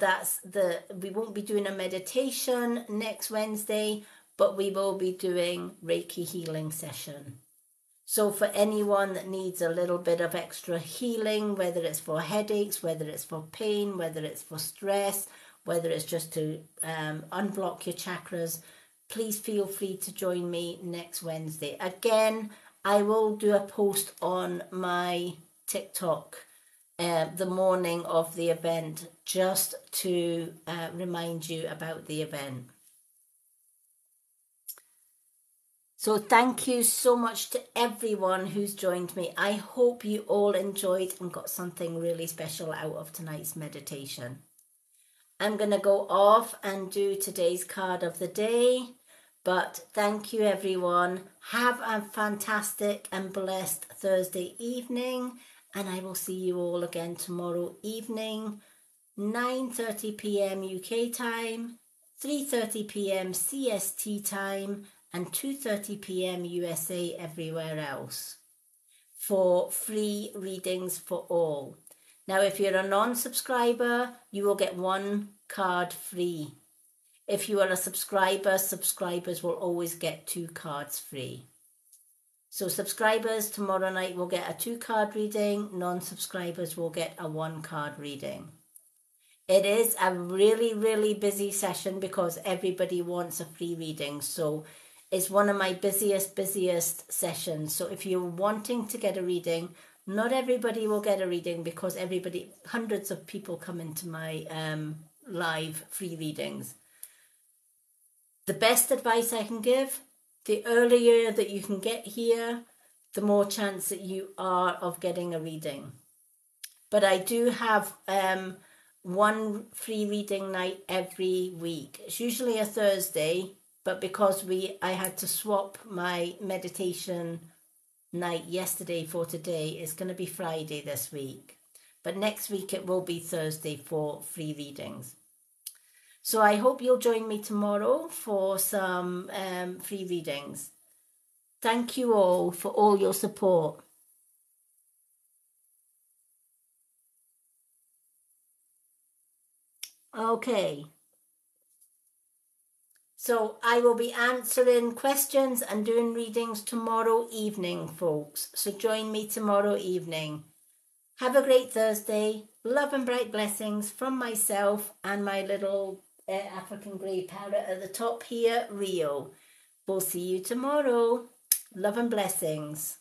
we won't be doing a meditation next Wednesday, but we will be doing Reiki healing session. So for anyone that needs a little bit of extra healing, whether it's for headaches, whether it's for pain, whether it's for stress, whether it's just to unblock your chakras, please feel free to join me next Wednesday. Again, I will do a post on my TikTok the morning of the event, just to remind you about the event. So thank you so much to everyone who's joined me. I hope you all enjoyed and got something really special out of tonight's meditation. I'm going to go off and do today's card of the day. But thank you, everyone. Have a fantastic and blessed Thursday evening. And I will see you all again tomorrow evening, 9:30 p.m. UK time, 3:30 p.m. CST time, and 2:30 p.m. USA everywhere else, for free readings for all. Now, if you're a non-subscriber, you will get one card free. If you are a subscriber, subscribers will always get 2 cards free. So subscribers tomorrow night will get a 2-card reading. Non-subscribers will get a 1-card reading. It is a really, really busy session because everybody wants a free reading. So it's one of my busiest sessions. So if you're wanting to get a reading, not everybody will get a reading because hundreds of people come into my live free readings. The best advice I can give, the earlier that you can get here, the more chance that you are of getting a reading. But I do have one free reading night every week. It's usually a Thursday, but because I had to swap my meditation night yesterday for today, it's going to be Friday this week. But next week it will be Thursday for free readings. So I hope you'll join me tomorrow for some free readings. Thank you all for all your support. Okay. So I will be answering questions and doing readings tomorrow evening, folks. So join me tomorrow evening. Have a great Thursday. Love and bright blessings from myself and my little African grey parrot at the top here, Rio. We'll see you tomorrow. Love and blessings.